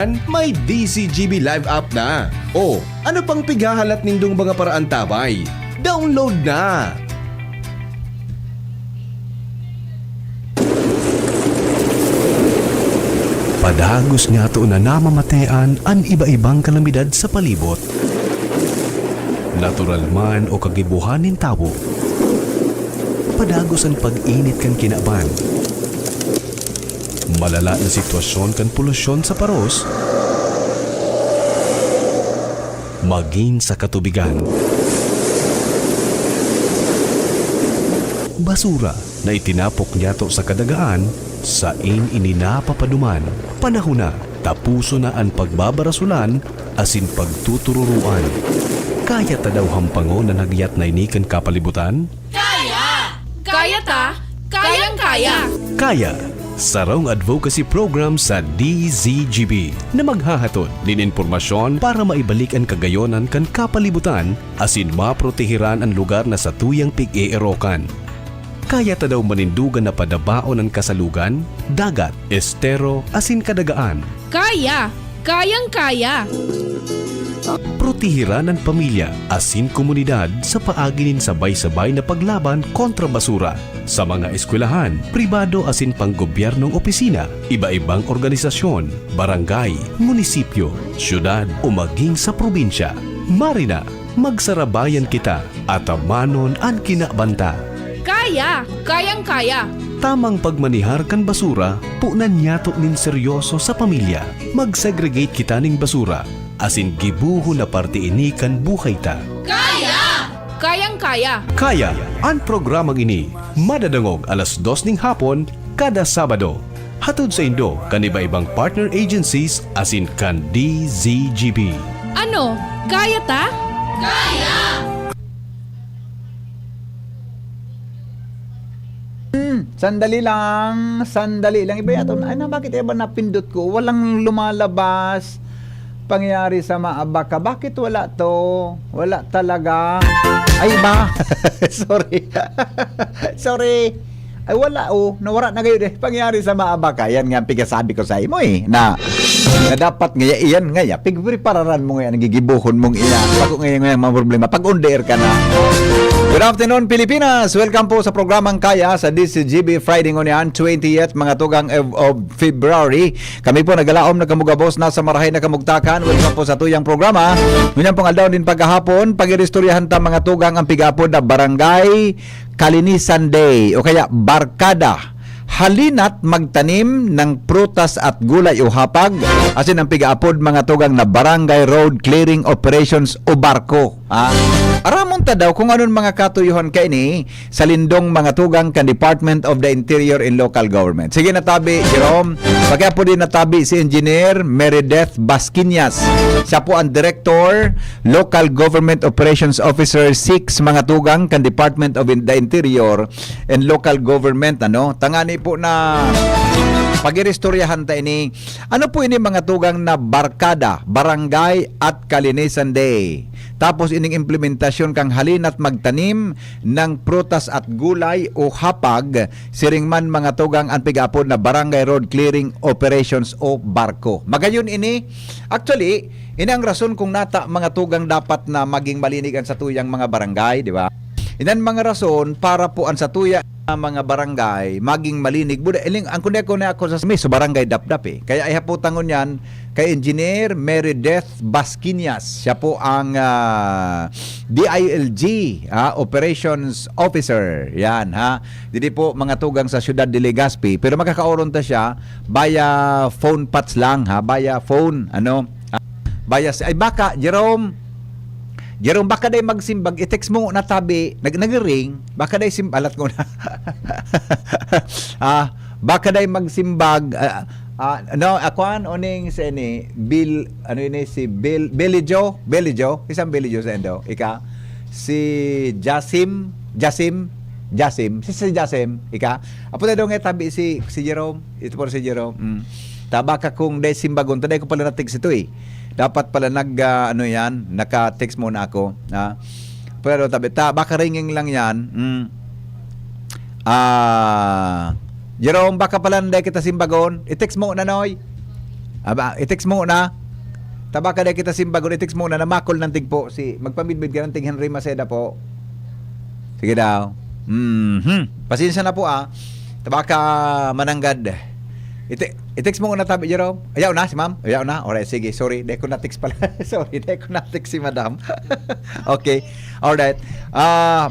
May DCGB Live app na. O, ano pang pighahalat nindong mga paraan tabay? Download na! Padagos nga to na namamatean ang iba-ibang kalamidad sa palibot. Natural man o kagibuhanin tao. Padagos ang pag-init kan kinaban. Malala na sitwasyon kan polusyon sa paros. Maging sa katubigan. Basura na itinapok niya to sa kadagaan, sa ininapapaduman. Panahon na, tapuso na ang pagbabarasulan, asin pagtutururuan. Kaya ta daw hampango na nagyat na inikan kapalibutan? Kaya! Kaya ta! Kayang-kaya! Kaya! Sarong advocacy program sa DZGB na maghahatod din impormasyon para maibalik ang kagayonan kan kapalibutan asin maprotehiran ang lugar na sa tuyang pig-eerokan. Kaya ta daw manindugan na padabaon ang kasalugan, dagat, estero, asin kadagaan. Kaya! Kayang-kaya! Protehiran ang pamilya, asin komunidad sa paaginin sabay-sabay na paglaban kontra basura. Sa mga eskwelahan, pribado asin panggobyernong opisina, iba-ibang organisasyon, barangay, munisipyo, syudad o maging sa probinsya. Marina, magsarabayan kita at amanon ang kinabanta. Kaya! Kayang-kaya! Tamang pagmanihar kan basura, punan yato nin seryoso sa pamilya. Mag-segregate kita ning basura, asin gibuho na parte ini kan buhay ta. Kaya! Kayang-kaya! Kaya, ang programang ini, madadangog alas 2 ning hapon, kada Sabado. Hatod sa Indo, kan iba-ibang partner agencies, asin kan DZGB. Ano? Kaya ta? Kaya! Sandali lang. Iba yato. Ay na, bakit iba napindot ko? Walang lumalabas. Pangyayari sa maabaka. Bakit wala to? Wala talaga. Ay ba? Sorry. Sorry. Ay wala nawara na kayo pangyayari sa maabaka. Yan nga ang pigasabi ko sa imo na dapat nga iyan nga pigprepararan mo nga nagigibuhon mong iya. Pag ngayon mga problema. Pag on-the-air ka na. Good afternoon, Pilipinas! Welcome po sa programang Kaya sa DCGB Friday ngayon, 20th, mga tugang of February. Kami po nagalaom na kamugabos na sa marahay na kamugtakan. Welcome po sa tuyang programa. Ngunyan pong aldaw din pagkahapon, pag-iristoryahan ta mga tugang ang pigapod na Barangay Kalinisan Day o kaya Barkada. Halina't magtanim ng prutas at gulay o hapag asin ang pigaapod mga tugang na Barangay Road Clearing Operations o Barko. Aramon ta daw kung anon mga katuyuhan kay ni sa lindong mga tugang kan Department of the Interior and Local Government. Sige natabi, Jerome. Kaya po din natabi si Engineer Meredith Basquinas. Siya po ang Director, Local Government Operations Officer 6 mga tugang kan Department of the Interior and Local Government. Tangani po na pag-iristoryahan ta ini. Ano po ini mga tugang na Barkada, Barangay at Kalinisan Day. Tapos ining implementasyon kang halina't magtanim ng prutas at gulay o hapag, siringman mga tugang ang pigapod na Barangay Road Clearing Operations o Barko. Magayon ini, actually, ini ang rason kung nata mga tugang dapat na maging malinigan sa tuyang mga barangay, di ba? Inan mga rason para po ang sa tuya mga barangay maging malinig. Buda iling ang kunya ako sa barangay Dapdap Kaya ihaputangon yan kay Engineer Meredith Basquinas. Siya po ang DILG Operations Officer. Yan Dili po mga tugang sa Ciudad de Legazpi, pero makakaoron ta siya via phone pats lang via phone via ay baka Jerome, baka day magsimbag, i-text mo na tabi, nag-ring, baka day simbalat ko na. Baka day magsimbag, akuan oning sa ini, Bill, si Billy Joe, isang Billy Joe sa endo, si Jasim, si Jasim, apo na daw nga tabi si Jerome, ito po si Jerome, tabaka kung day simbagon, taday ko pala na-text ito dapat pala naka-text muna ako. Pero baka ringing lang yan. Jerome, baka pala hindi kita simbagon. I-text mo na, Noy. Aba, i-text mo na. Tabaka na kita simbagon, i-text mo na makol ng tigpo. Magpamidbid ka ng tig Henry Maceda po. Sige daw. Pasensya na po Tabaka mananggad. I-text mo na tabi, Jerome. Ayaw na si ma'am. Ayaw na. Alright, sige. Sorry, di ko na-text pala. Sorry, di ko na-text si madam. Okay. Alright.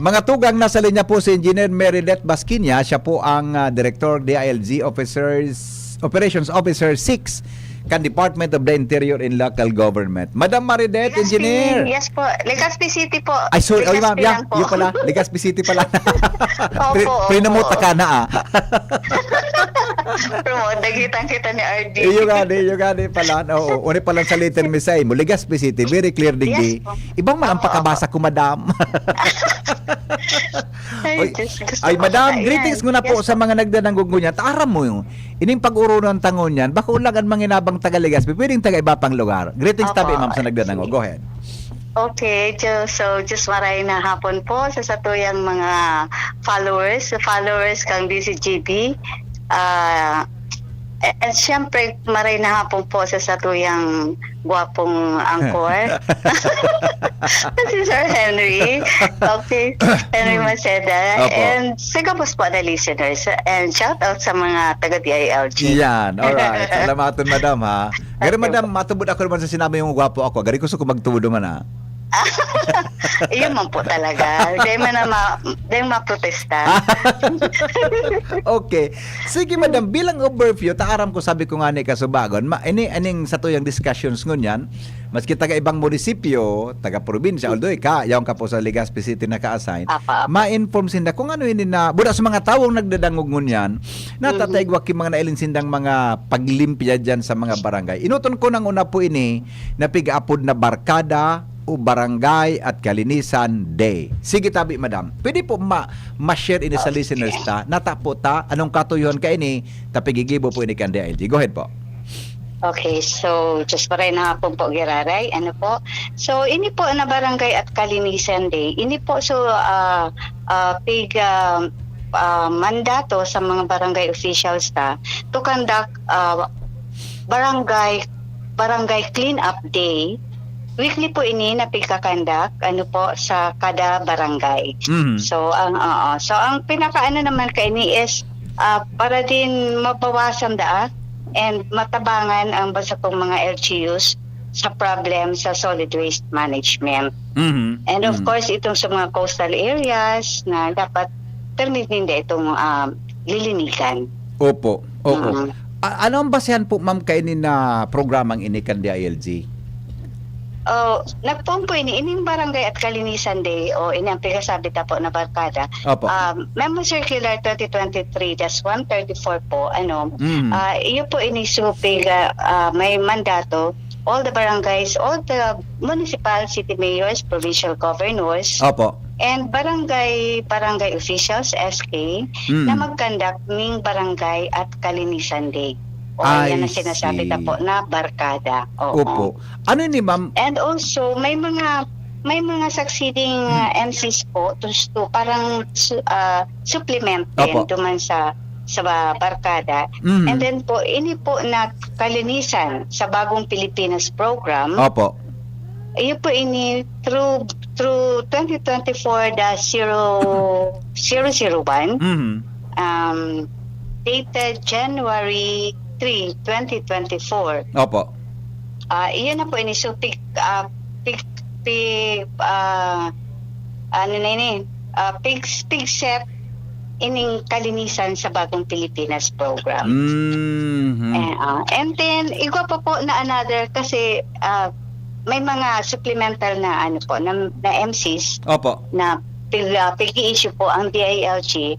Mga tugang nasa linya po si Engineer Meredith Basquinia. Siya po ang Director DILG Operations Officer 6 kan Department of the Interior and Local Government. Madam Meredith, Engineer. Yes po. Legazpi City po. Ay, sorry. Oy, ma'am. Legazpi lang po. Yun pala. Legazpi City pala. Opo. Pinamuta ka na Promote, nagitan kita ni RD. Yung gani pala. Oo, uni pala sa Little Misay mo. Legazpi City, very clear digdi. Yes po. Ibang man ang pakabasa ko, madam. Ay, Diyos, gusto Ay, ko madam, pa. greetings Ayan. muna po Yes sa mga nagdananggugo niyan. Taaram mo yung ining pag-urunan tangon niyan. Baka ulangan manginabang taga Legazpi, pwedeng taga iba pang lugar. Greetings Opo. tabi, ma'am, sa nagdanango. Go ahead. Okay, so just maray na hapon po sa satuyang mga followers kang DCGB. And syempre, maray na hapon po sa satuyang gwapong angkor. Si Sir Henry. Okay, Henry Maceda. Opo. And sigabos po na listeners. And shout out sa mga taga-DILG. Yan, alright. Salamatun, madam, ha. Gari, madam, matubod ako naman sa sinabi yung gwapo ako. Gari, gusto ko magtubod naman, ha. Iyon man po talaga. Dahil man ma-protesta. Okay. Sige, madam, bilang overview, taaram ko, sabi ko nga ni Kasubagon, aning sa tuyang discussions ngunyan, maski taga ibang munisipyo, taga probinsya, although yaong ka po sa Legazpi City na ka-assign, Apa. ma-inform sinda kung ano yun na, buda sa mga tawong nagdadangog ngunyan, natataygwak yung mga nailinsindang mga paglimpya dyan sa mga barangay. Inuton ko nang una po ini, na piga-apod na barkada, o barangay at kalinisan day. Sige tabi, madam. Pwede po ma-share ini sa listeners ta. Natapo ta, anong katuyuhan ka ini, tapigigibo po ini kan DILG. Go ahead po. Okay, so just paray na hapon po giraray. Ano po? So ini po na barangay at kalinisan day. Ini po so mandato sa mga barangay officials to conduct barangay clean up day. Weekly po ini na pagkakandak sa kada barangay. So ang pinakaano naman kaini is para din mabawasan and matabangan ang basta pong mga LGUs sa problem sa solid waste management. And of course itong sa mga coastal areas na dapat permitin din itong lilinigan. Opo. Ano ang basehan po, ma'am, kainin na programang ini kan DILG? Nagpumpo ining barangay at kalinisan day o ini ang pinasabi po na barkada. Opo. Memo Circular 2023-134 po iyo po inisupig may mandato all the barangays, all the municipal city mayors, provincial governors, Opo. and barangay officials SK na mag-conduct ng barangay at kalinisan day. O yan ang sinasabi po na barkada. Opo. Ano ni, ma'am? And also may mga succeeding MCs po to parang supplement din Opo. duman sa barkada. And then po ini po na kalinisan sa Bagong Pilipinas program. Opo. Iyo po ini through 2024-001 dated January 3, 2024. Opo. Iyon na po ini so pig set ining kalinisan sa Bagong Pilipinas program. And then igwa pa po na another kasi may mga supplemental na na MCs. Opo. Na pig-issue po ang DILG,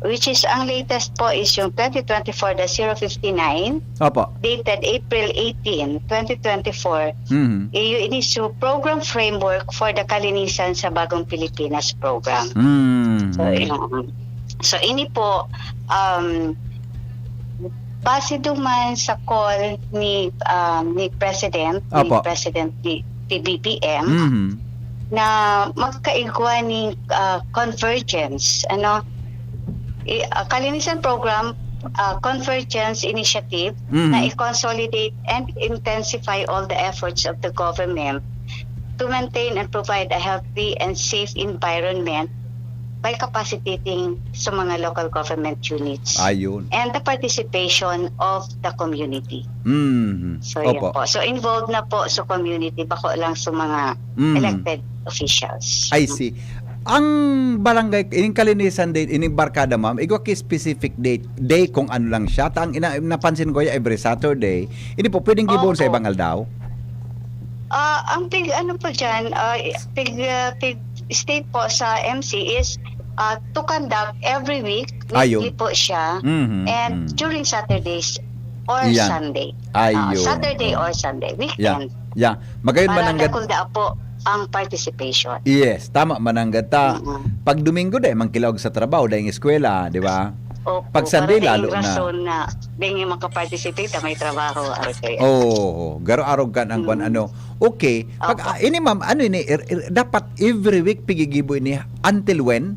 which is ang latest po is yung 2024-059 Opo. dated April 18, 2024. Ini-issue program framework for the kalinisan sa Bagong Pilipinas program. So ini po base duman sa call ni President, ni PBBM, na magkaigwa ni convergence kalinisan program convergence initiative Mhm. na i-consolidate and intensify all the efforts of the government to maintain and provide a healthy and safe environment by capacitating sa mga local government units Ayun. and the participation of the community. Mhm. So yun Opo. po. So involved na po sa community, bako lang sa mga elected officials. I see. Ang barangay, ining kalinisan date, ining barkada ma'am, igwa ki specific day kung ano lang siya. Ang napansin ko every Saturday, hindi po pwedeng gibon sa Opo. ibang aldaw. Ang big ano po dyan, big state po sa MC is to conduct every week, weekly Ayun. po siya, Mhm, and mhm. during Saturdays or Yan. Sunday. Ayun. Saturday or Sunday, Yeah. weekend. Yeah. Magayon Para mananggad. nakulda po ang participation. Yes, tama mananggad ta. Mhm. Pag Domingo day mangkilawag sa trabaho dahil eskwela, di ba? Opo, Pag Sunday, para lalo na. rason na bengi makaparticipate may trabaho. Okay. Oh, garo arog kan ang kwan ano. Okay. Pag Opo. ini ma'am, ano ini dapat every week pigigibo ini until when?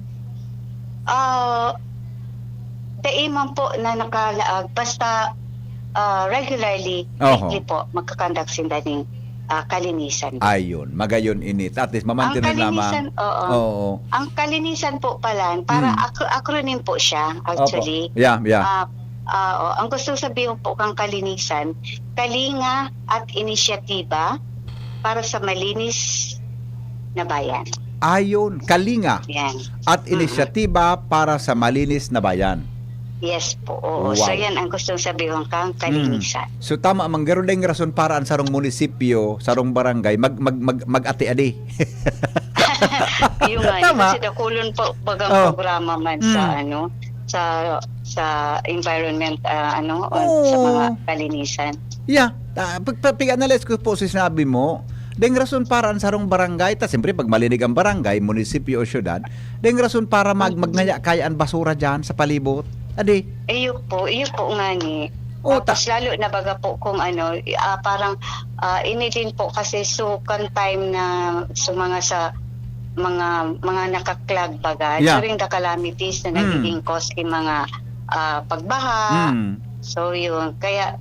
Daiman po na nakalaag basta regularly, Oho. weekly po magkakandak sinda ng kalinisan. Ayun, magayon ini. At least Ang mamantin kalinisan, lamang. oo. Oo. Ang kalinisan po pala, para acronym po siya actually. Opo. Yeah, yeah. Ang gusto sabihin po kang kalinisan, kalinga at inisyatiba para sa malinis na bayan. Ayun, kalinga Yan. at inisyatiba para sa malinis na bayan. Yes po. Oo. Wow. So yan ang gusto sabihin kang kalinisan. So tama mang garo ding rason para ang sarong munisipyo, sarong barangay mag-ati-adi. Yung nga, Tama. kasi dakulon po bagang Oh. programa man sa sa environment Oh. sa mga kalinisan. Yeah, pag-analyze ko po si sinabi mo, deng rason para ang sarong barangay, ta siyempre pag malinig ang barangay, munisipyo o syudad, deng rason para magnaya kaya ang basura diyan sa palibot. Adi. Iyo po nga ni. Oh, Tapos lalo na baga po kung parang ini din po kasi sukan time na sa mga nakaklag baga Yeah. during the calamities na nagiging cause ng mga pagbaha. So yun, kaya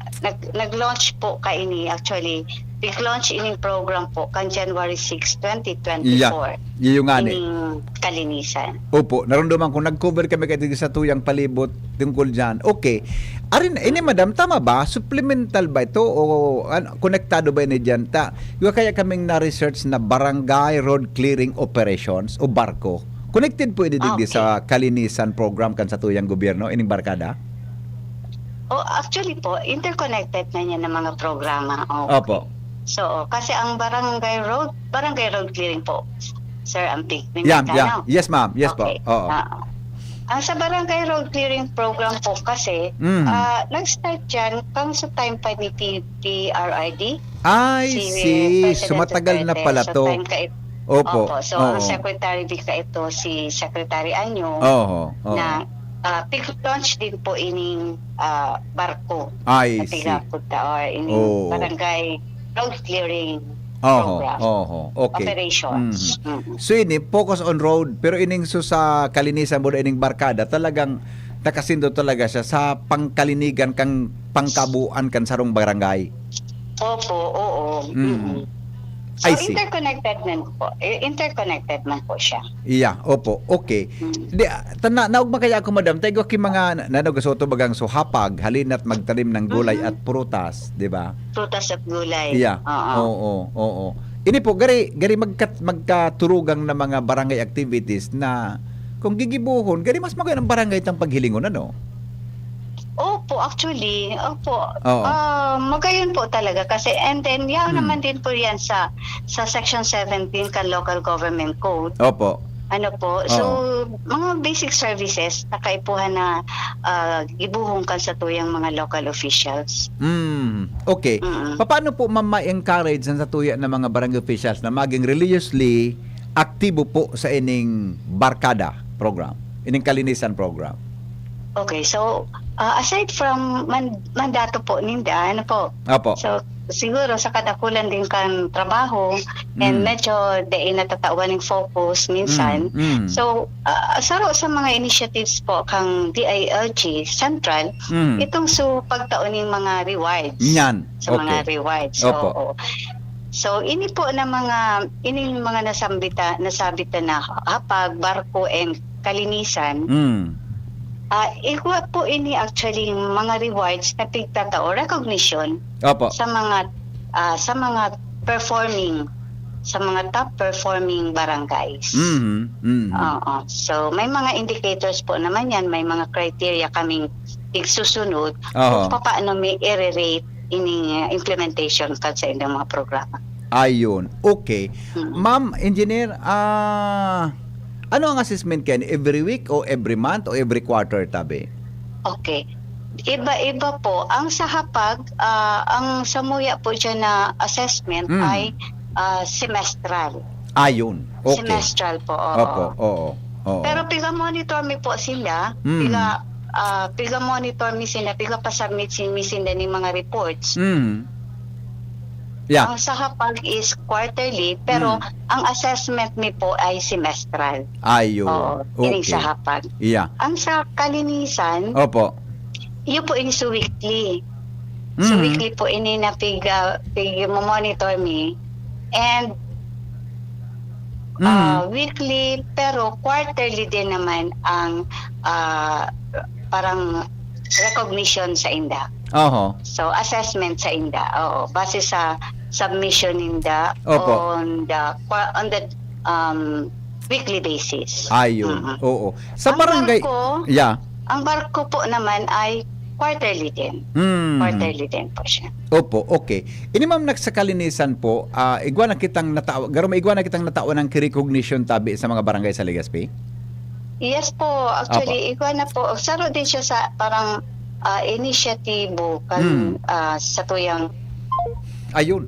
nag-launch po kaini actually nag-launch ining program po kan January 6, 2024. Yeah. Yung nga ni. Ining kalinisan. Opo, naramdaman ko nag-cover kami kay sa tuyang palibot tungkol diyan. Okay. Arin ini madam tama ba? Supplemental ba ito o konektado ba ini diyan ta? Yung kaya kaming na-research na barangay road clearing operations o barko. Connected po ini digdi Okay. sa kalinisan program kan sa tuyang gobyerno ining barkada? Actually po, interconnected na niya ng mga programa. Opo. So, kasi ang barangay road clearing po, Sir Ampig. Yeah. Yes, ma'am. Yes Okay. po. Oo. Ang sa barangay road clearing program po kasi, nag-start dyan kang sa time pa ni PRRD. I see. President Sumatagal na Duterte. pala So, to. time Opo. So, ang secretary di ka ito, si Secretary Anyo, Oo. na launch din po ining barko. I na see. pigapunta or ining Oo. barangay road clearing Oho. program. Oho. Okay. Operations. So ini focus on road pero ining sa kalinisan mo ining barkada talagang nakasindo talaga siya sa pangkalinigan kang pangkabuan kan sarong barangay. Opo, oo. So, I see. interconnected man po siya. Iya, opo. Okay. Di naug makaya ako madam, tayo ki mga nanogasoto bagang so hapag halinat magtanim ng gulay at prutas, di ba? Prutas at gulay. Iya. Oo. Ini po gari magkaturugang na mga barangay activities na kung gigibuhon, gari mas magayon ang barangay tang paghilingon ano. Opo, actually, opo. Oo. Magayon po talaga kasi and then naman din po yan sa Section 17 kan Local Government Code. Opo. Ano po? So, mga basic services na kaipuhan na gibuhong kan sa tuyang mga local officials. Okay. Paano po ma-encourage sa tuya ng mga barangay officials na maging religiously aktibo po sa ining barkada program, ining kalinisan program? Okay, so aside from mandato po ninda, ano po? Opo. So, siguro sa kadakulan din kang trabaho and medyo di natatawan ng focus minsan. So saro sa mga initiatives po kang DILG Central itong pagtaon ng mga rewards. Yan. Sa mga rewards. So, Opo. so ini po na mga nasabita na hapag, barko and kalinisan. Igwa po ini actually mga rewards na pigtatao recognition Opo. sa mga top performing barangays. Oo. So may mga indicators po naman yan, may mga criteria kaming igsusunod kung paano may i-rate ini implementation sa inyong mga programa. Ayun. Okay. Ma'am, engineer, ano ang assessment kayo? Every week o every month o every quarter, tabi? Okay. Iba-iba po. Ang sa hapag, ang samuya po dyan na assessment ay semestral. Ayun. Okay. Semestral po. Opo. Oo. Pero piga-monitor mi po sila. Piga-monitor mi sila. Piga-pasubmit mi sila ng mga reports. Yeah. Ang sa hapag is quarterly, pero ang assessment mi po ay semestral. Ayun. Oo. Okay. Sa hapag. Yeah. Ang sa kalinisan, Opo. yun po ini sa weekly. So weekly po ini na monitor mi. And weekly, pero quarterly din naman ang parang recognition sa INDA. So assessment sa INDA. Base sa submission INDA on the weekly basis. Ayun. Oo. Sa Ang barangay, barko, yeah. Ang barko po naman ay quarterly din. Quarterly din po siya. Opo, okay. Ini ma'am sa kalinisan po, igwa na kitang natawa ng recognition tabi sa mga barangay sa Legazpi? Yes po, actually, igwa na po. Saro din siya sa parang inisyatibo sa tuyang. Ayun.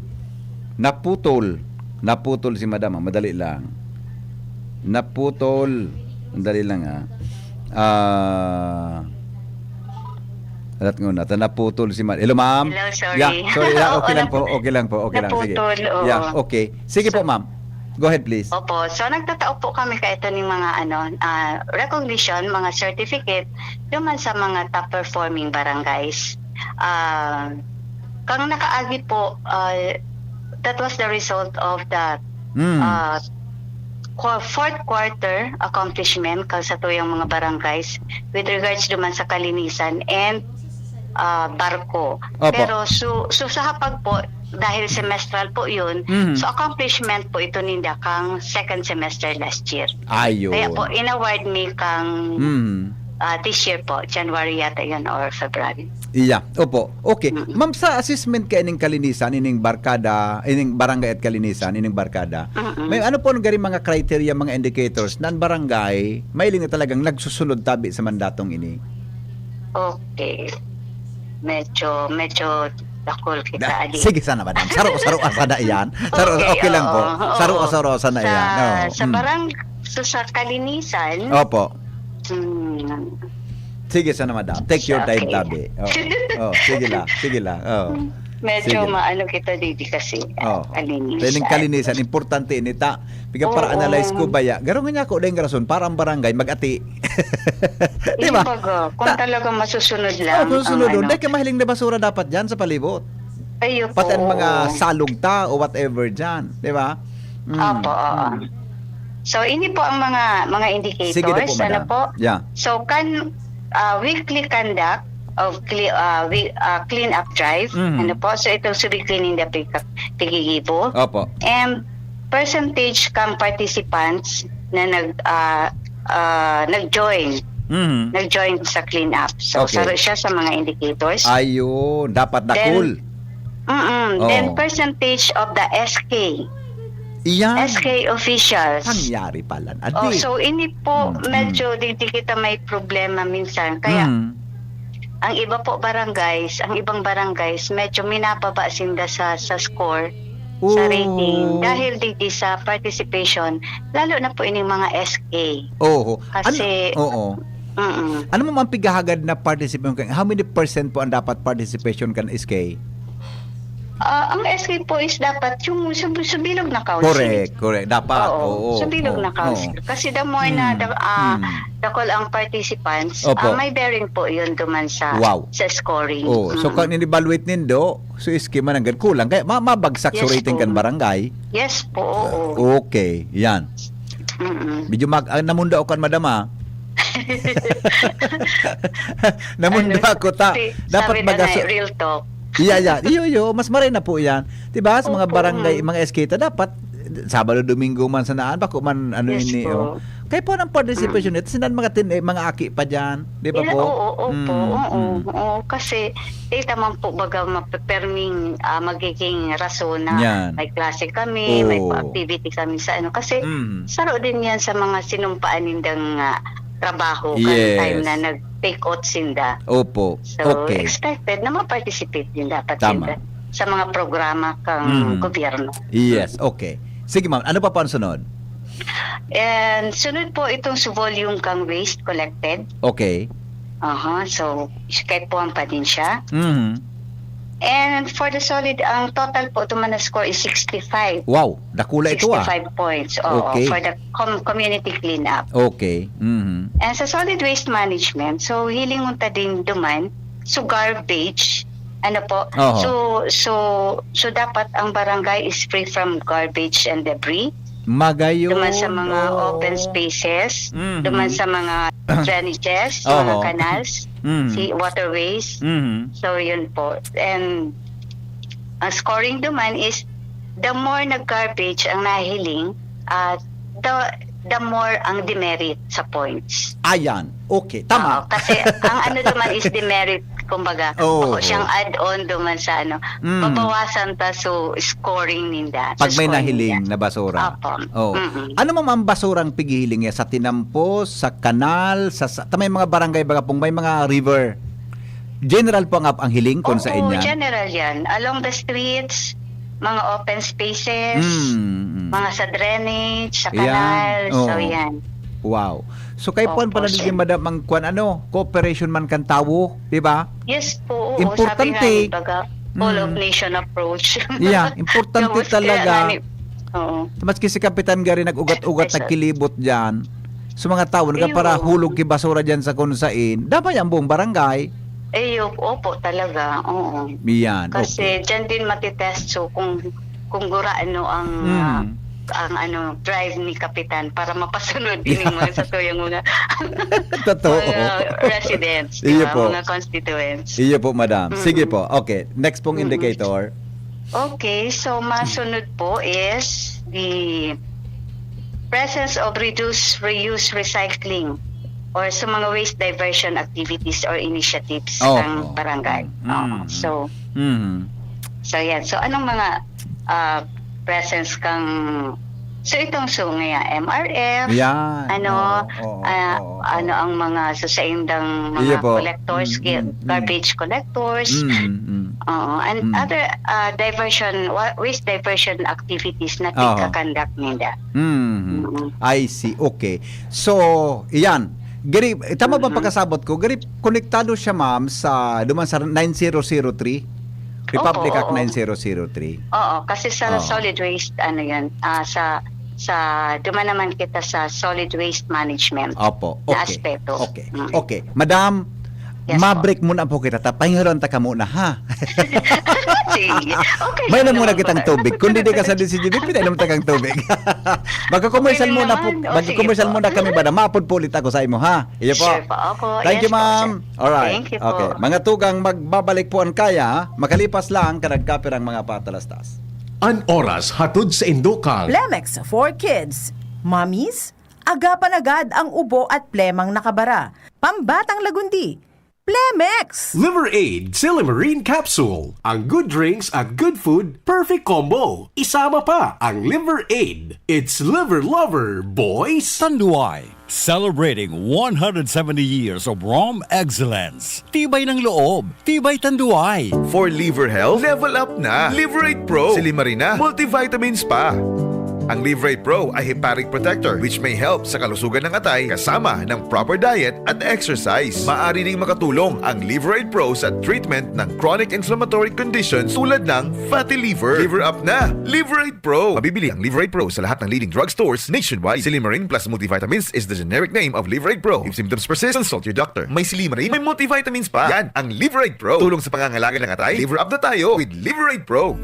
Naputol si madam, madali lang. Madali lang alat nga na, naputol si madam. Hello ma'am. Hello, sorry. Yeah, sorry. Okay lang po. Okay lang. Sige. Naputol, oo. Yeah, okay. Sige po ma'am. Go ahead please. Opo. So nagtatao po kami ka ito ng mga recognition, mga certificate duman sa mga top performing barangays. Kang nakaagi po, that was the result of the fourth quarter accomplishment sa tuyang mga barangays with regards duman sa kalinisan and barko. Opo. Pero sa hapag po, dahil semestral po yun, so accomplishment po ito ninda kang second semester last year. Ayun. Kaya po, in-award me kang this year po, January yata yun or February. Iya, opo. Okay. Ma'am, sa assessment kay ining kalinisan, ining barkada, ining barangay at kalinisan, ining barkada, may ano po gari mga criteria, mga indicators nan barangay, mailing na talagang nagsusunod tabi sa mandatong ini? Okay. Medyo dakol kita ali. Sige sana madam. Saro asada iyan. Okay lang po. Saro asada iyan. Sa kalinisan. Opo. Sige sana madam. Take your time tabi. Sige lang. Medyo maano kita didi kasi kalinisan. Kalinisan importante nita. Biga para analyze ko baya. Garo nga ko deng rason para ang barangay magati. Di ba? Kung talaga masusunod lang. Masusunod doon. Dahil mahiling na basura dapat dyan sa palibot. Ayo po. Pati ang mga salugta o whatever dyan. Di ba? Opo. So, ini po ang mga indicators. Sige na po, madam. Ano po? Yeah. So, weekly conduct of clean up drive. Ano po? So, ito sa cleaning the pigigibo. Opo. And percentage kang participants na nag-join. Nag-join sa clean up. So, saro siya sa mga indicators. Ayun. Dapat dakul. Then, percentage of the SK. Iyan. SK officials. Nangyari pala. So ini po medyo di kita may problema minsan. Kaya ang iba po barangays, ang ibang barangays medyo minababa sinda sa score, sa rating dahil di sa participation, lalo na po ining mga SK. Kasi ano mo ang pigahagad na participation? How many % po ang dapat participation kan SK? Ang SK po is dapat yung sa bilog na council. Correct. Dapat. Oo, sa bilog na council. Kasi the more na dakol ang participants, Opo. may bearing po yun duman sa Wow. sa scoring. So kung in-evaluate nindo, so iskema nang kulang kaya mabagsak sa Yes, rating po. kan barangay. Yes po, oo. Okay, yan. Mm-mm. Medyo namunda ako kan madam ha. Namunda ako ta. Dapat Sabi na magaso. real talk. Iyo, mas maray na po yan. 'Di ba? Sa mga Opo. barangay, mga SK dapat Sabado, Domingo man sa naan, bako man ano Yes ini. po. Kaya po ng participation nito, sinan mga mga aki pa diyan, 'di ba po? Oo. Kasi data man po baga mapeperming magiging rason na Yan. may klase kami, may Oo. activity kami sa ano. Kasi Mm. saro din yan sa mga sinumpaan nindang trabaho Yes. kan time na nag-take out sinda. Opo. So, Okay. expected na ma-participate din dapat Tama. sinda sa mga programa kang gobyerno. Yes, okay. Sige ma'am, ano pa po ang sunod? And sunod po itong sa volume kang waste collected. Okay. So, kahit po ang pa din siya. Mhm. And for the solid, ang total po tuman na score is 65. Wow, dakula ito 65 points. Oo, Okay. for the community cleanup. Okay. Mhm. And sa solid waste management, so hiling unta din duman, so garbage, ano po, Oho. so dapat ang barangay is free from garbage and debris. Magayo. Duman sa mga Oh. open spaces, Mhm. duman sa mga drainages, mga Oho. canals, Mhm. waterways. Mhm. So, yun po. And ang scoring duman is the more nag-garbage ang nahiling, the more ang demerit sa points. Ayan. Okay, tama. Oo, kasi ang ano duman is demerit, kumbaga, Oo. siyang add-on duman sa ano, babawasan ta so scoring ninda. Pag may scoring nahiling ninda. na basura. Opo. Oh. Mm-mm. Ano ma'am ang basurang pigihiling sa tinampo, sa kanal, may mga barangay baga pong may mga river. General po ang hiling kon sa Oo, inya. general yan. Along the streets, mga open spaces, mga sa drainage, sa Yan. kanal, so Oo. yan. Wow. So kay puan Opo, pala sir. din madam ang kuan cooperation man kan tawo, di ba? Yes po, oo. Importante. Sabi nga, baga, all of Mm. nation approach. Yeah, importante Tapos talaga. Oo. Maski si Kapitan Gary nag-ugat-ugat, Yes, sir. nagkilibot diyan. So mga tao para Ayun. hulog ki basura diyan sa kunsain, dapat ang buong barangay. Opo talaga, oo. Yan. Kasi dyan din matitest so kung gura ano ang ano drive ni Kapitan para mapasunod din yung mga sa tuyang mga Totoo. mga residents, Iyo diba? po. Mga constituents. Iyo po, madam. Sige po. Okay. Next pong indicator. Okay, so masunod po is the presence of reduce, reuse, recycling or sa mga waste diversion activities or initiatives ng barangay. So Mhm. yan. So anong mga presence kang so itong MRF, Yan. ano Oo. ano ang mga susaindang Iyo mga po. collectors, garbage collectors, and other waste diversion activities na tika-conduct nila. I see. Okay. So, iyan. Gari, tama ba pagkasabot ko? Gari, konektado siya ma'am sa duman sa 9003? Republic Act Oo. 9003. Oo, kasi sa Oo. solid waste ano 'yan, sa duman naman kita sa solid waste management. Opo. Na Okay. aspeto. Okay. Mm. Okay. Madam, Yes, ma-break muna po kita. Pahingaron ta ka muna, ha? Sige. Okay. May lang muna naman kitang po. tubig. Kung di ka sa DCGB, pinainom ta kang tubig. Magka-commercial Okay muna po. naman. Magka-commercial Sige po. muna kami ba? Maapod po ulit ako sa imo, ha? Iyo po. Sure po. Opo. Thank Yes you, po, ma'am. sir. Alright. Thank you po. Okay. Mga tugang magbabalik po ang kaya, ha? Makalipas lang kanagkapirang mga patalastas. An oras hatod sa Indokang. Plemex for Kids. Mommies, agapan agad ang ubo at plemang nakabara. Pambatang lagundi. Plemex! Liver Aid Silimarine Capsule. Ang good drinks at good food, perfect combo. Isama pa ang Liver Aid. It's liver lover, boys. Tanduay, celebrating 170 years of Rom excellence. Tibay ng loob, tibay Tanduay. For liver health, level up na. Liverate Pro, Silimarina, multivitamins pa. Ang Liverate Pro ay hepatic protector which may help sa kalusugan ng atay kasama ng proper diet at exercise. Maaari ring makatulong ang Liverate Pro sa treatment ng chronic inflammatory conditions tulad ng fatty liver. Liver up na! Liverate Pro! Mabibili ang Liverate Pro sa lahat ng leading drugstores nationwide. Silimarin plus multivitamins is the generic name of Liverate Pro. If symptoms persist, consult your doctor. May Silimarin, may multivitamins pa. Yan ang Liverate Pro. Tulong sa pangangalaga ng atay. Liver up na tayo with Liverate Pro.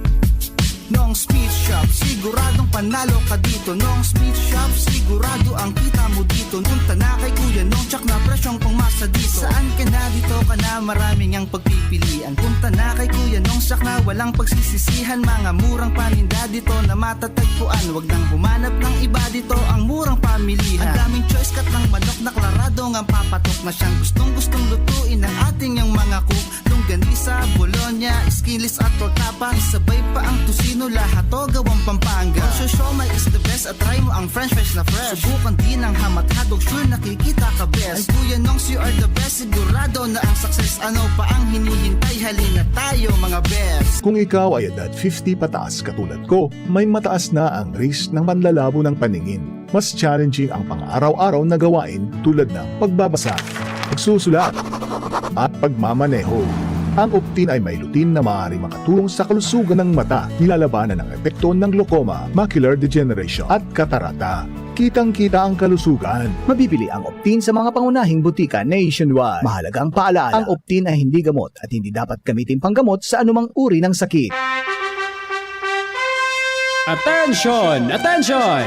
Nong Speed Shop, siguradong panalo ka dito. Nong Speed Shop, sigurado ang kita mo dito. Punta na kay Kuya Nong, tsak na presyong pangmasa dito. Saan ka na dito ka na, maraming ang pagpipilian. Punta na kay Kuya Nong, tsak na walang pagsisisihan. Mga murang paninda dito na matatagpuan. Huwag nang humanap ng iba dito, ang murang pamilihan. Ang daming choice cut ng manok na klaradong ang papatok na siyang gustong lutuin ng ating yung mga cook. Longganisa, Bologna, skinless at tortapa. Isabay pa ang tusino, lahat to gawang Pampanga. Ang siomai is the best at try mo ang french fries na fresh. Subukan din ang hamat hotdog, sure nakikita ka best. Ay Kuya Nongs, you are the best, sigurado na ang success. Ano pa ang hinihintay, halina tayo mga best. Kung ikaw ay edad 50 pataas katulad ko, may mataas na ang risk ng panlalabo ng paningin. Mas challenging ang pang-araw-araw na gawain tulad ng pagbabasa, pagsusulat, at pagmamaneho. Ang Optin ay may lutin na maaari makatulong sa kalusugan ng mata, nilalabanan ang epekto ng glaucoma, macular degeneration at katarata. Kitang-kita ang kalusugan. Mabibili ang Optin sa mga pangunahing butika nationwide. Mahalagang paalala, ang Optin ay hindi gamot at hindi dapat gamitin panggamot sa anumang uri ng sakit. Attention! Attention!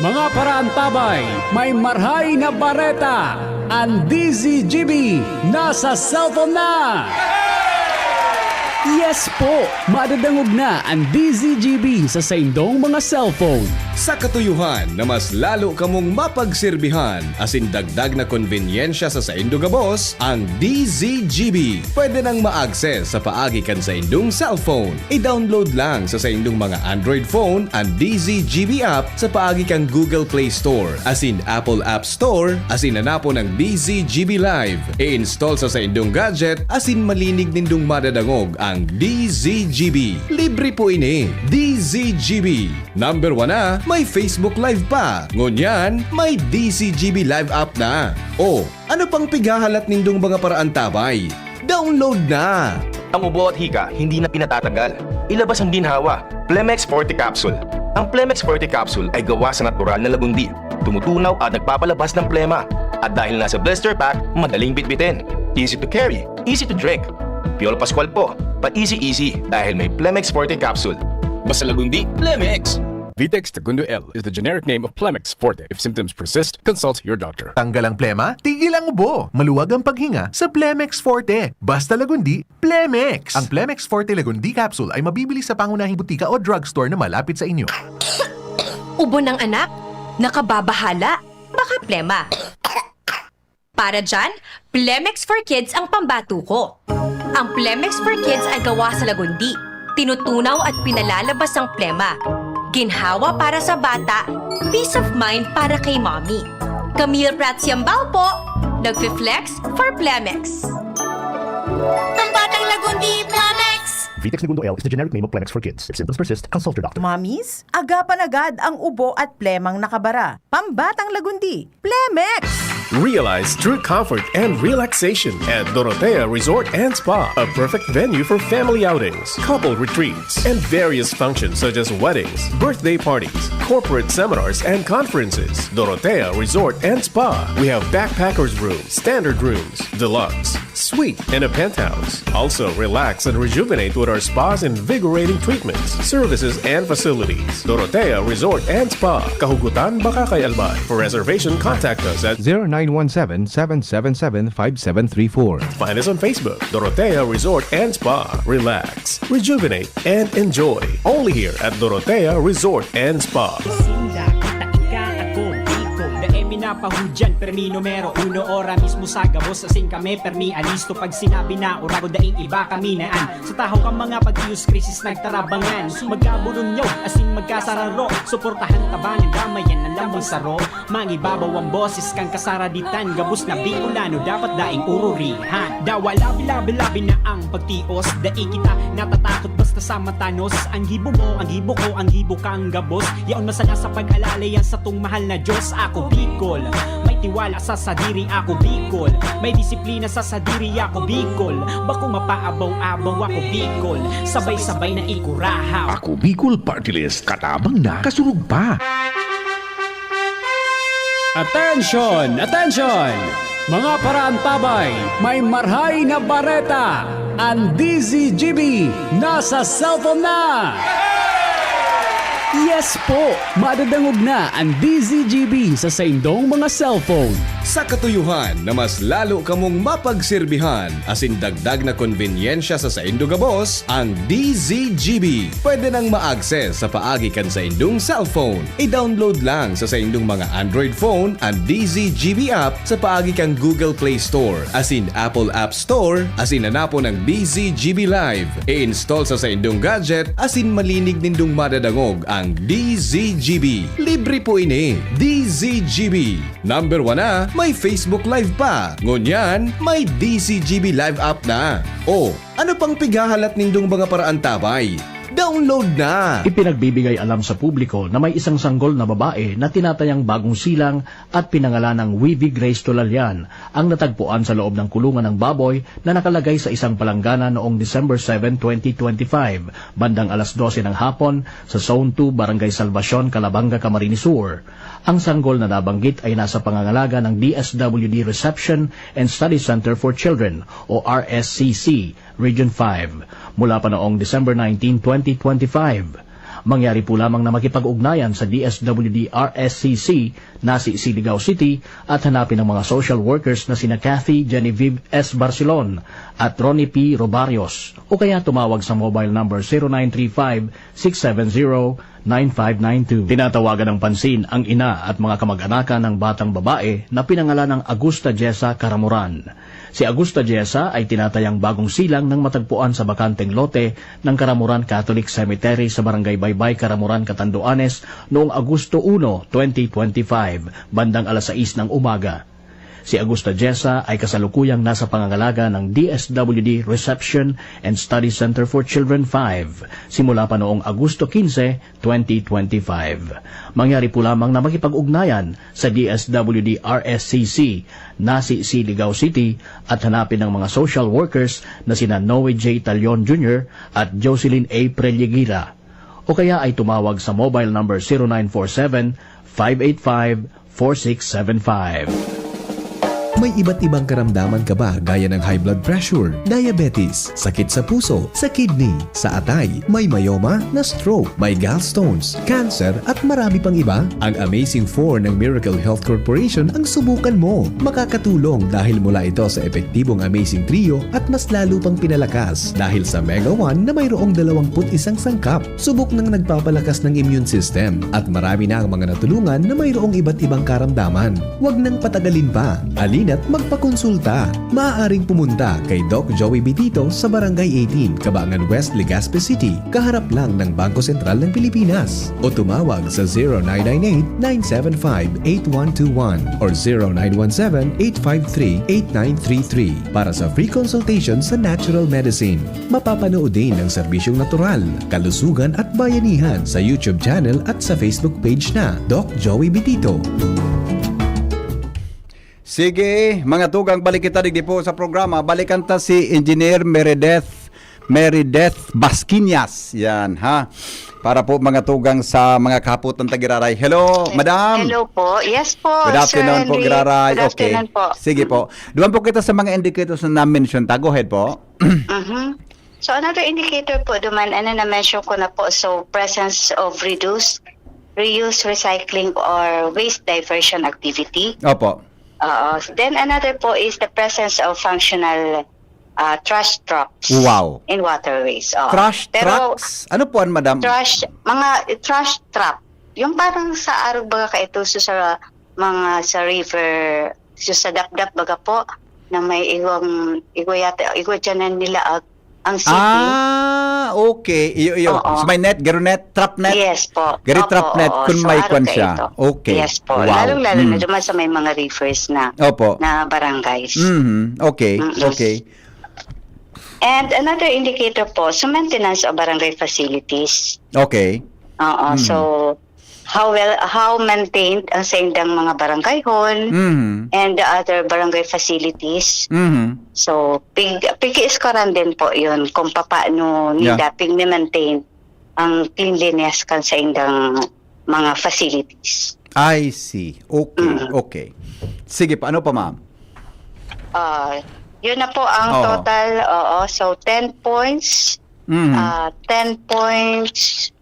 Mga parantabay, may marhay na bareta! Ang DZGB nasa cellphone na! Yes po! Madadangog na ang DZGB sa saindong mga cellphone. Sa katuyuhan na mas lalo kamong mapagserbihan asin dagdag na konvenyensya sa saindong gabos, ang DZGB pwede nang ma-access sa paagi kan sa indong cellphone. I-download lang sa saindong mga Android phone ang DZGB app sa paagi kang Google Play Store asin Apple App Store asin hanapo ng DZGB Live. I-install sa saindong gadget asin malinig nindong madadangog ang DZGB. Libre po ini. DZGB. Number 1 na, may Facebook Live pa. Ngunyan, may DZGB Live app na. O, ano pang pighahalat nindong mga paraan tabay? Download na! Ang ubo at hika hindi na pinatatagal. Ilabas ang ginhawa, Plemex Forte Capsule. Ang Plemex Forte Capsule ay gawa sa natural na lagundi. Tumutunaw at nagpapalabas ng plema. At dahil nasa blister pack, madaling bitbitin. Easy to carry, easy to drink. Piolo Pascual po, pa easy dahil may Plemex Forte Capsule. Basta lagundi, Plemex! Vitex Segundo L is the generic name of Plemex Forte. If symptoms persist, consult your doctor. Tanggal ang plema, tigil ang ubo. Maluwag ang paghinga sa Plemex Forte. Basta lagundi, Plemex! Ang Plemex Forte Lagundi Capsule ay mabibili sa pangunahing butika o drugstore na malapit sa inyo. Ubo ng anak? Nakababahala? Baka plema. Para dyan, Plemex for Kids ang pambato ko. Ang Plemex for Kids ay gawa sa lagundi. Tinutunaw at pinalalabas ang plema. Ginhawa para sa bata, peace of mind para kay mommy. Camille Prats Yambao po, nagfi-flex for Plemex. Pambatang lagundi, Plemex! Vitex Segundo L is the generic name of Plemex for Kids. If symptoms persist, consult your doctor. Mommies, agapan agad ang ubo at plemang nakabara. Pambatang lagundi, Plemex! Realize true comfort and relaxation at Dorotea Resort and Spa, a perfect venue for family outings, couple retreats, and various functions such as weddings, birthday parties, corporate seminars, and conferences. Dorotea Resort and Spa. We have backpackers rooms, standard rooms, deluxe, suite, and a penthouse. Also, relax and rejuvenate with our spa's invigorating treatments, services, and facilities. Dorotea Resort and Spa, Kahugutan, Bakakay, Albay. For reservation, contact us at 0917-777-5734. Find us on Facebook, Dorotea Resort and Spa. Relax, rejuvenate, and enjoy. Only here at Dorotea Resort and Spa. Sinda, kita ika, ako, Biko, the minapahudyan permi numero uno ora mismo sa gabos asing kami permi alisto pag sinabi na urago daing iba kami naan sa tahaw kang mga pag-ius krisis nagtarabangan magkabulong nyo asing magkasararo suportahan tabangan damayan ng lambang saro mangibabaw ang boses kang kasaraditan gabos na Bicolano dapat daing ururihan dawa labi-labi na ang pagtios daing kita natatakot basta sa matanos ang gibo mo ang gibo ko ang gibo kang gabos yaon masala sa pag-alalay yan sa tung mahal na Diyos ako Bicol may tiwala sa sadiri ako Bicol may disiplina sa sadiri ako Bicol bako mapaabaw-abaw ako Bicol sabay-sabay na ikurahaw Ako Bicol Party List, katabang na, kasurug pa. Attention! Attention! Mga paraantabay, may marhay na bareta. Ang DZGB nasa cellphone na! Yes po! Madadangog na ang DZGB sa saindong mga cellphone. Sa katuyuhan na mas lalo kamong mapagserbihan asin dagdag na konbenyensya sa saindo gabos, ang DZGB pwede nang ma-access sa paagi kan sa indong cellphone. I-download lang sa saindong mga Android phone ang DZGB app sa paagi kang Google Play Store asin Apple App Store asin hanapo ng DZGB Live. I-install sa saindong gadget asin malinig nindong madadangog ang DZGB. Libre po ini. DZGB. Number 1 na, may Facebook Live pa. Ngunyan, may DZGB Live app na. O, ano pang pighahalat nindong mga paraan tabay? Download na! Ipinagbibigay alam sa publiko na may isang sanggol na babae na tinatayang bagong silang at pinangalan ng Wivy Grace Tulalian ang natagpuan sa loob ng kulungan ng baboy na nakalagay sa isang palanggana noong December 7, 2025, bandang alas 12 ng hapon sa Zone 2, Barangay Salvacion, Calabanga, Camarines Sur. Ang sanggol na nabanggit ay nasa pangangalaga ng DSWD Reception and Study Center for Children o RSCC, Region 5, mula pa noong December 19, 2025. Mangyari po lamang na makipag-ugnayan sa DSWD RSCC na si Siligao City at hanapin ang mga social workers na sina Kathy Genevieve S. Barcelon at Ronnie P. Robarios o kaya tumawag sa mobile number 0935-670-9592. Tinatawagan ng pansin ang ina at mga kamag-anakan ng batang babae na pinangalan ng Augusta Jessa Caramuran. Si Augusta Jessa ay tinatayang bagong silang ng matagpuan sa bakanteng lote ng Caramuran Catholic Cemetery sa Barangay Baybay, Caramuran, Catanduanes noong Agosto 1, 2025, bandang alas 6 ng umaga. Si Augusta Jessa ay kasalukuyang nasa pangangalaga ng DSWD Reception and Study Center for Children 5 simula pa noong Agosto 15, 2025. Mangyari po lamang na makipag-ugnayan sa DSWD RSCC na si Siligao City at hanapin ng mga social workers na sina Noe J. Talion Jr. at Jocelyn A. Preliegira o kaya ay tumawag sa mobile number 0947-585-4675. May iba't ibang karamdaman ka ba gaya ng high blood pressure, diabetes, sakit sa puso, sa kidney, sa atay, may myoma, na stroke, may gallstones, cancer at marami pang iba? Ang Amazing 4 ng Miracle Health Corporation ang subukan mo. Makakatulong dahil mula ito sa epektibong Amazing Trio at mas lalo pang pinalakas dahil sa Mega 1 na mayroong 21 sangkap. Subok ng nagpapalakas ng immune system at marami na ang mga natulungan na mayroong iba't ibang karamdaman. Huwag nang patagalin pa. At magpakonsulta. Maaaring pumunta kay Doc Joey Bitito sa Barangay 18, Cabangan West, Legazpi City, kaharap lang ng Bangko Sentral ng Pilipinas. O tumawag sa 0998-975-8121 or 0917-853-8933 para sa free consultation sa natural medicine. Mapapanood din ang serbisyong natural, kalusugan at bayanihan sa YouTube channel at sa Facebook page na Doc Joey Bitito. Sige, mga tugang, balik kita digdi po sa programa. Balikan ta si Engineer Meredith Basquinas. Yan, ha? Para po mga tugang sa mga kaputan tagiraray. Hello, madam. Hello po. Yes po, Good afternoon Sir po, Henry. Giraray. Good Okay. afternoon po. Sige po. Duwan po kita sa mga indicators na na-mention. Go ahead po. So another indicator po duman, na-mention ko na po, so presence of reuse, recycling, or waste diversion activity. Opo. Then another po is the presence of functional trash trucks Wow. in waterways. Trash trucks? Ano po madam? Mga trash trap. Yung parang sa arog baga kaituso sa mga sa river, sa dapdap baga po, na may igwayanan nila ang city. Okay. Iyo. Oo. So, may net, garo net, trap net. Yes po. Gari Opo, trap net oo. kung So, may araw kwan kayo siya. ito. Okay. Yes po. Wow. Lalong-lalo na duman sa may mga rivers na Opo. na barangays. Okay. Mm-mm. Okay. And another indicator po, so maintenance of barangay facilities. Okay. Oo. So, how maintained ang sa indang mga barangay hall and the other barangay facilities. So, pigi-iskaran din po yun kung paano nila pig-maintain ang cleanliness kan sa indang mga facilities. I see. Okay. Okay. Sige pa, ano pa ma'am? Yun na po ang total. So, 10 points. 10 points.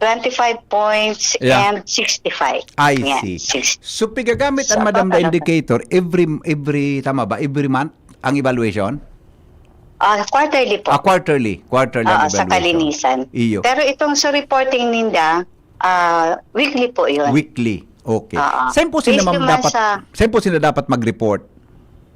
25 points and 65. I Yan, see. 60. So pigagamit So, ang madam na ano pa? indicator every tama ba? Every month ang evaluation? Quarterly po. Quarterly ang Sa evaluation. kalinisan. Iyo. Pero itong sa reporting ninda, weekly po yun. Weekly. Okay. Saan po sila dapat mag-report?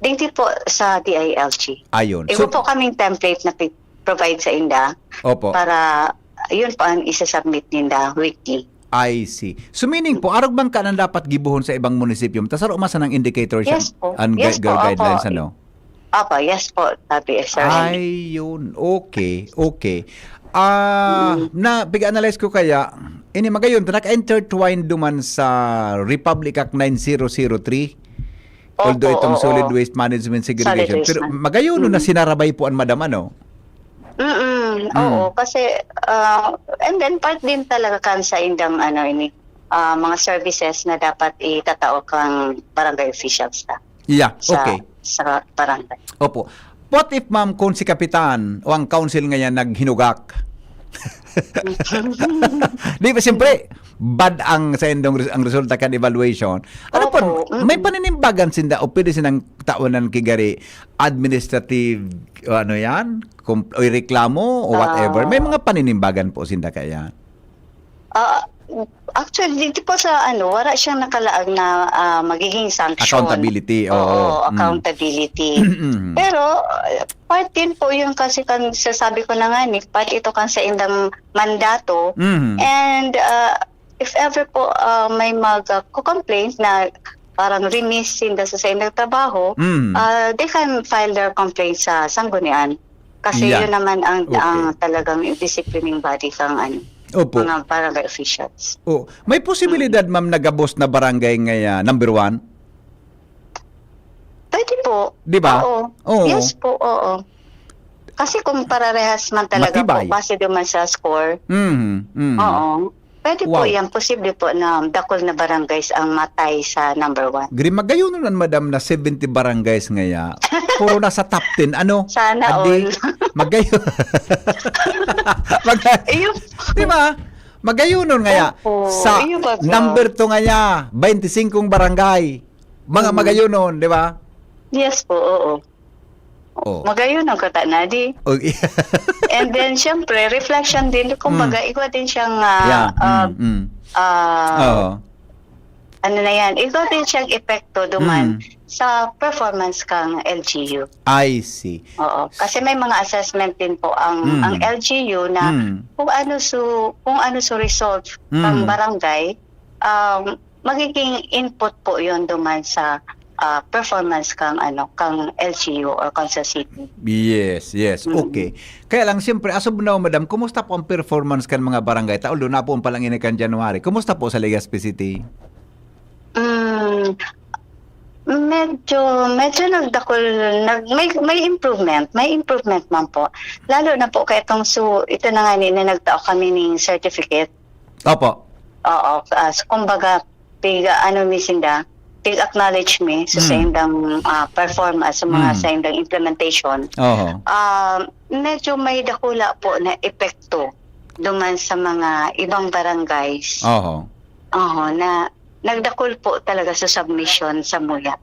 Dito po sa DILG. Ayun. Iba po kaming template na provide sa inda Opo. para yun po ang isa-submit ninda weekly. I see. So meaning po, arog bang ka nang dapat gibuhon sa ibang munisipyo? Tas aro umasa ng indicator siya? Yes po. Ang Yes po, guidelines opo. ano? Opo, yes po, sabi sir. Ayun. Okay. Na pig-analyze ko kaya, ini magayon, naka-intertwine duman sa Republic Act 9003. Although itong Solid Waste Management Segregation. Solid waste Pero magayon na sinarabay po ang madam ano? Oo, kasi and then part din talaga kan sa indang mga services na dapat itatao kang barangay officials na. Yeah, okay. Sa barangay. Opo. What if ma'am kung si kapitan o ang council ngayon naghinugak? Di ba siyempre bad ang sa endong ang resulta kan evaluation. Ano po, may paninimbagan sinda o pwede sinang taonan kigari administrative o reklamo o whatever. May mga paninimbagan po sinda kaya. Actually, dito po sa wala siyang nakalaag na magiging sanction. Accountability. Accountability. Pero, part din po yung kasi sasabi ko na nga part ito kan sa indang mandato. And if ever po may mag-complaint na parang remiss sa indang trabaho, they can file their complaint sa sanggunian. Kasi yun naman ang talagang disciplining body kang mga barangay officials. May posibilidad ma'am nagabos na barangay ngaya number 1? Pwede po. Di ba? Oo. Yes po, oo. Kasi kung pararehas man talaga Matibay. po, base naman sa score, oo. Pwede po yan. Posible po na dakol na barangays ang matay sa number 1. Gri magayon nun madam na 70 barangays ngaya. Puro nasa top 10. Ano? Sana all. Magayon. Di ba? Magayon nun ngaya. Sa number 2 ngaya, 25 barangay. Mga magayon nun, di ba? Yes po, oo. Magayon ang kata na di. And then, syempre, reflection din. Kumbaga, igwa din siyang igwa din siyang epekto duman sa performance kang LGU. I see. Oo. Kasi may mga assessment din po ang LGU na kung ano so result ng barangay, magiging input po yon duman sa performance kang LGU or Council City. Yes. Okay. Kaya lang siyempre asob na madam, kumusta po ang performance kan mga barangay? Although na po ang palang inikan January. Kumusta po sa Legazpi City? Medyo nagdakol, may improvement man po. Lalo na po kay ito na nga na nagtao kami ng certificate. Opo. Oo, kumbaga acknowledge me sa indang performance sa mga sa indang implementation. Medyo may dakula po na epekto duman sa mga ibang barangays. Na nagdakol po talaga sa submission sa MUYA.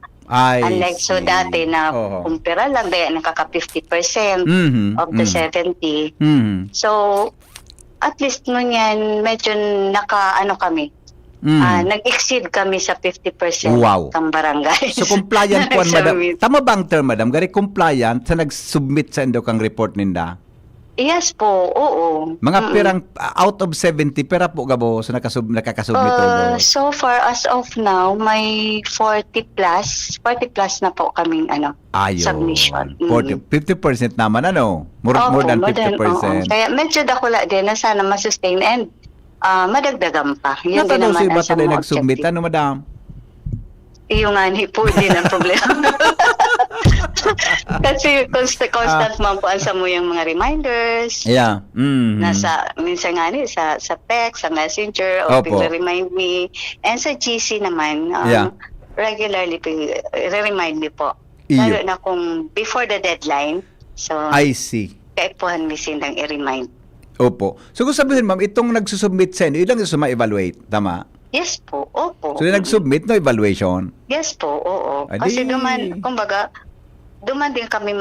Unlike so dati na kumpira lang dahil nakaka 50% of the 70. So at least nun yan medyo kami nag-exceed kami sa 50% Wow. ng barangay. So compliant po madam. Tama ba ang term madam? Gari compliant sa nag-submit sa indo kang report ninda? Yes po, oo. Mga perang out of 70 pera po gabo sa nakakasubmit ulo. So far as of now, may 40 plus na po kaming submission. 50% naman more than 50%. Kaya medyo dakula din na sana ma-sustain and madagdagan pa. Yun din Natanong naman si ang Bata na nag-submit objective. madam? Yung ani po din ang problema. Kasi constant man po sa mo yung mga reminders. Yeah. Minsan nga sa text, sa messenger, o Opo. remind me. And sa GC naman, regularly remind me po. Iyo. Lalo na kung before the deadline. So, I see. kaipuhan mi silang i-remind. Opo. So kung sabihin ma'am, itong nagsusubmit sa inyo, ilang gusto ma-evaluate, tama? Yes po, opo. So nag-submit no evaluation. Yes po, oo. Adi. Kasi duman din kami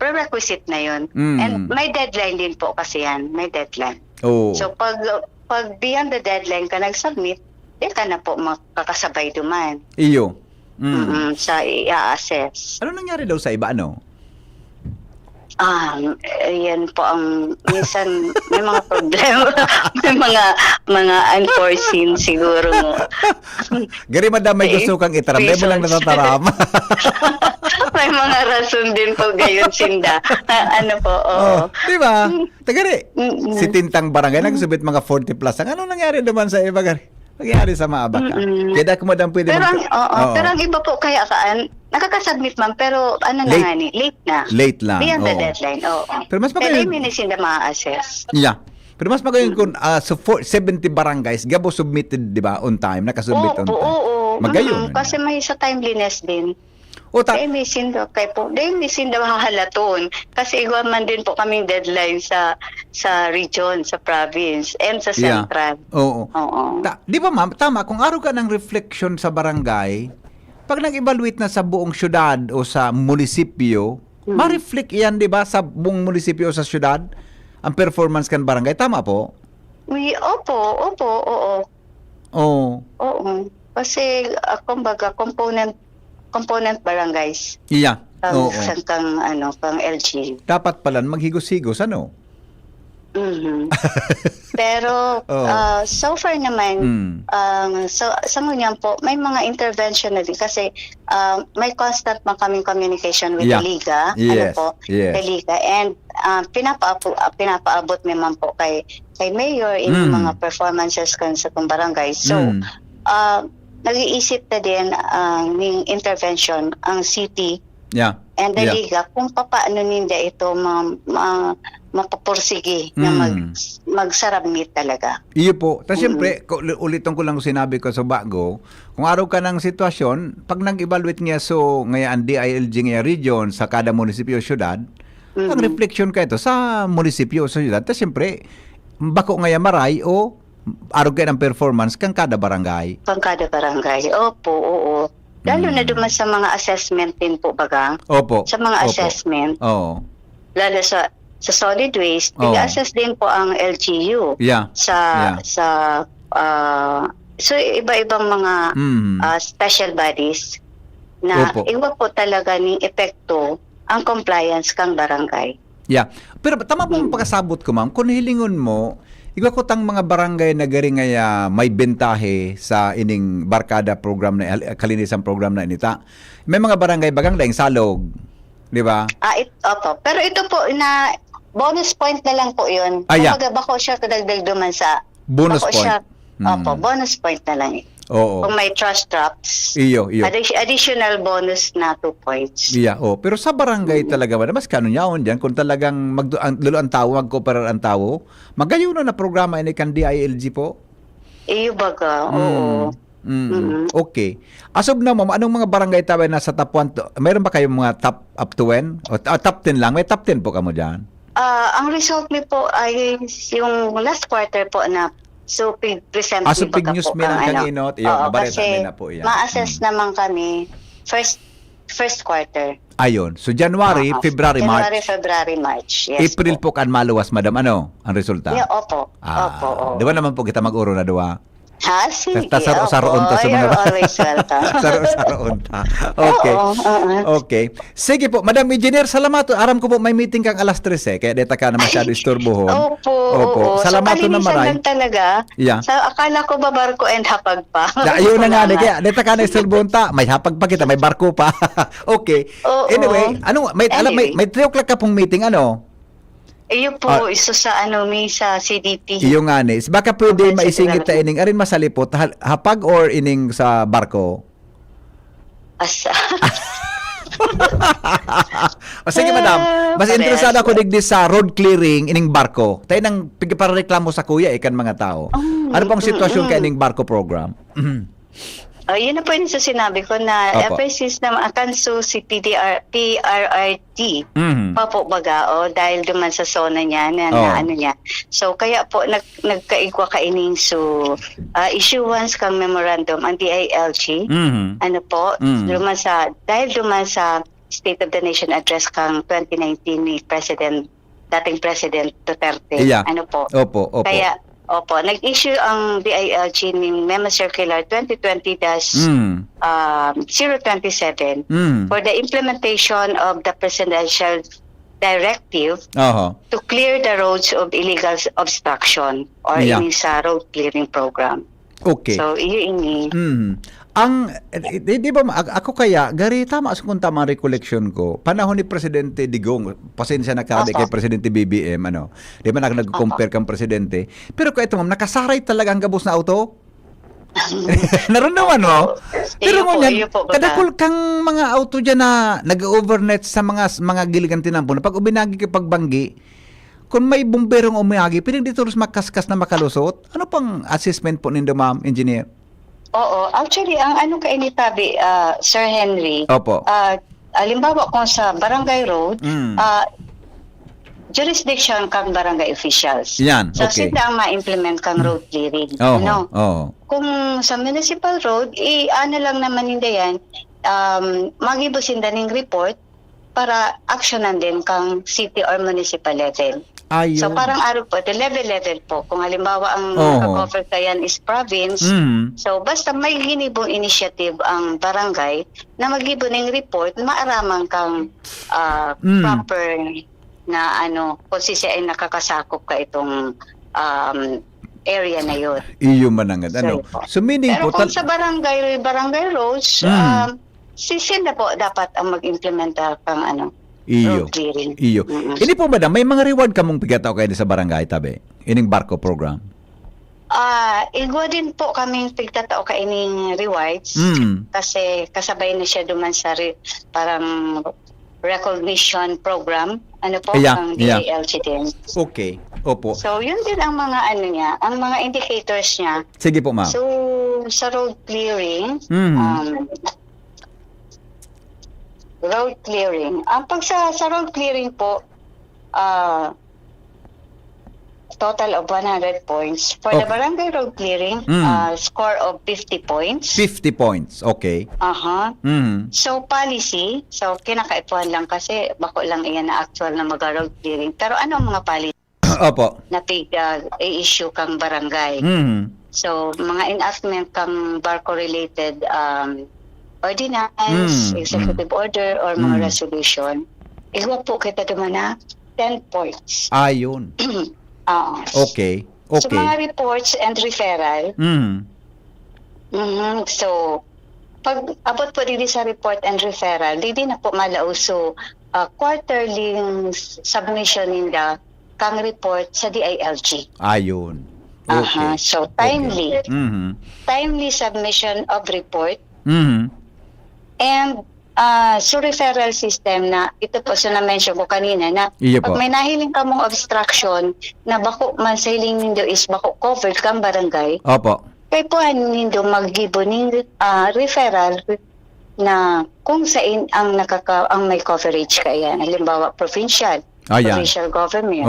prerequisite na yun. And may deadline din po kasi yan. May deadline. Oh. So pag beyond the deadline ka nag-submit, di ka na po makakasabay duman. Iyo. Sa i-assess. Ano nangyari daw sa iba Yan po ang minsan may mga problema. May mga unforeseen siguro mo. Gari madam may gusto kang itaram, may mo lang natatarama. May mga rason din po gayon sinda. Di ba? Tagari. Si Tintang Barangay nagsubit mga 40 plus. Ano nangyari naman sa iba gari? Nangyari sa Maabaka. Kaya kung madam pwede pero ang iba po kaya nakakasubmit man pero late na. Late lang. Beyond the deadline. Pero mas magayon. Pero hindi ma-assess. Yeah. Pero mas magayon kung sa 70 barangays gabo submitted, di ba, on time, nakasubmit on time. Oo. Magayon. Kasi may sa timeliness din. Dahil may sinda hahalaton. Kasi igwa man din po kaming deadline sa region, sa province, and sa central. Oo. Di ba ma'am, tama, kung araw ka ng reflection sa barangay, pag nag-evaluate na sa buong syudad o sa munisipyo, ma-reflect yan, di ba, sa buong munisipyo o sa syudad, ang performance kan barangay. Tama po? Opo. Oo. Kasi, kumbaga, component barangays. Yeah. Kang LG. Dapat pala maghigos-higos, Pero so far naman sa ngunyan po may mga intervention na din kasi may constant man kaming communication with the Liga. The Liga, and pinapaabot naman po kay Mayor in mga performances kan sa barangay. So nag-iisip na din ng intervention ang city and the Liga kung paano ninda ito mapapursige na magsarabmit talaga. Iyo po. Tapos siyempre, ulitin ko lang sinabi ko sa bago, kung araw ka ng sitwasyon, pag nag-evaluate niya ngayon DILG nga region sa kada munisipyo o syudad, ang reflection ka ito sa munisipyo o sa syudad, tapos siyempre, bako ngayon maray o araw kayo ng performance kang kada barangay. Opo, oo. Lalo na duman sa mga assessment din po bagang. Opo. Sa mga assessment. Oo. Lalo sa solid waste, assess din po ang LGU. So iba-ibang mga special bodies na iba po talaga ng epekto ang compliance kang barangay. Yeah. Pero tama po ang pagkasabot ko, ma'am. Kung hilingon mo, iba ko tang mga barangay na gari nga may bentahe sa ining barkada program na kalinisan program na inita. May mga barangay bagang daing salog, di ba? Opo. Pero ito po na bonus point na lang po 'yun. Kapag bako siya kadagdag duman sa bonus point. Opo, bonus point na lang. Oo. Kung may trash drops. Iyo. Additional bonus na 2 points. Yeah, pero sa barangay talaga ba, mas kano nyaon diyan kung talagang dulo ang tawo, magkooperar ang tawo, magayon na programa ini kan DILG po. Iyo baga. Oo. Okay. Asob na ma'am, anong mga barangay tayo nasa top 1? Mayroon ba kayong mga top up to 10? O top 10 lang? May top 10 po kamo diyan? Ang result ni po ay yung last quarter po na so present so pig news may lang kanginot kasi ma-assess naman kami first quarter. Ayon. So January, February, March. Yes. April po kan maluwas madam ang resulta? Yeah, opo. Di ba naman po kita mag-uro na duwa? Ha? Sige. Tasaro-saroon ta sa mga You're always welcome. Saro-saroon ta. Okay. Okay. Sige po, Madam Engineer, salamat. Aram ko po may meeting kang alas 3 kaya deta ka na masyado istorbohon. Opo. Salamat so, na kalinisan maray. lang talaga. Yeah. So, akala ko ba barko and hapag pa? Ayun na nga, kaya deta ka na istorbohon ta. May hapag pa kita, may barko pa. Okay. Anyway, may 3 o'clock ka pong meeting, ano? Iyo po, iso sa sa CDP. Iyo nga ni. Baka pwede maisingit ta ining arin masalipot hapag or ining sa barko. Asa. Sige madam, mas interesado ako digdi sa road clearing ining barko. Tayo nang para reklamo sa kuya ikan mga tao. Ano pang sitwasyon ka ining barko program? Yun na po yung sinabi ko na ever since na akanso si PRRT papo baga dahil duman sa zona niya na ano niya. So kaya po nagkaigwa kaining issuance kang memorandum ang DILG. Ano po dahil duman sa State of the Nation address kang 2019 ni dating President Duterte. Ano po. Opo. Kaya nag-issue ang DILG ng Memo Circular 2020-027 for the implementation of the Presidential Directive to clear the roads of illegal obstruction or sa road clearing program. Okay. So, ini. Di ba ako kaya gari tama sa kung tama recollection ko panahon ni Presidente Digong, pasensya na kada kay Presidente BBM, di ba nag-compare kang presidente, pero kaya ito ma'am nakasaray talaga ang gabos na auto. Naroon naman pero ngunyan kadakol kang mga auto dyan na nag-overnight sa mga giligan tinampo na pag ubinagi kay pagbanggi kung may bomberong umiyagi pwedeng dito makaskas na makalusot. Ano pang assessment po nindo ma'am engineer? Actually, ang kainitabi, Sir Henry, alimbawa kung sa barangay road, jurisdiction kang barangay officials. Yan, so, sila ang ma-implement kang road clearing. Kung sa municipal road, ano lang naman hindi yan, magibusin daning report para actionan din kang city or municipal level. So parang po, the level po. Kung halimbawa ang cover kayan is province, so basta may ginibong initiative ang barangay na magibo ng report, maaramang kang proper na kung siya ay nakakasakop ka itong area na yun. Iyo manangad. So meaning pero po kung sa barangay roads, sila po dapat ang mag-implementa kang Iyo. Ini po madam, may mga reward kamong pigataw kayo sa barangay tabi? Ining barko program? Igwa din po kaming pigtatao ka ining rewards kasi kasabay na siya duman sa parang recognition program. Ang DILG din. Okay. Opo. So, yun din ang mga ang mga indicators niya. Sige po ma'am. So, sa road clearing, road clearing. Ang pag sa road clearing po, total of 100 points. For the barangay road clearing, score of 50 points. 50 points, okay. So, policy, kinakaipuhan lang kasi bako lang iyan na actual na mag-road clearing. Pero ano ang mga policy na i-issue kang barangay? So, mga enactment kang barko-related ordinance, executive order, or mga resolution, igwa po kita naman na 10 points. Ayun. Okay. So, mga reports and referral, so, pag abot po dito sa report and referral, dito na po malauso quarterly submission nila kang report sa DILG. Ayun. Okay. So, timely. Timely submission of report. And so referral system na ito po so na-mention ko kanina na pag may nahiling ka mong obstruction na bako man sa hiling nindo is bako covered kang barangay. Kaya po nindo maggibo ng referral na kung saan ang may coverage kaya. Halimbawa provincial government,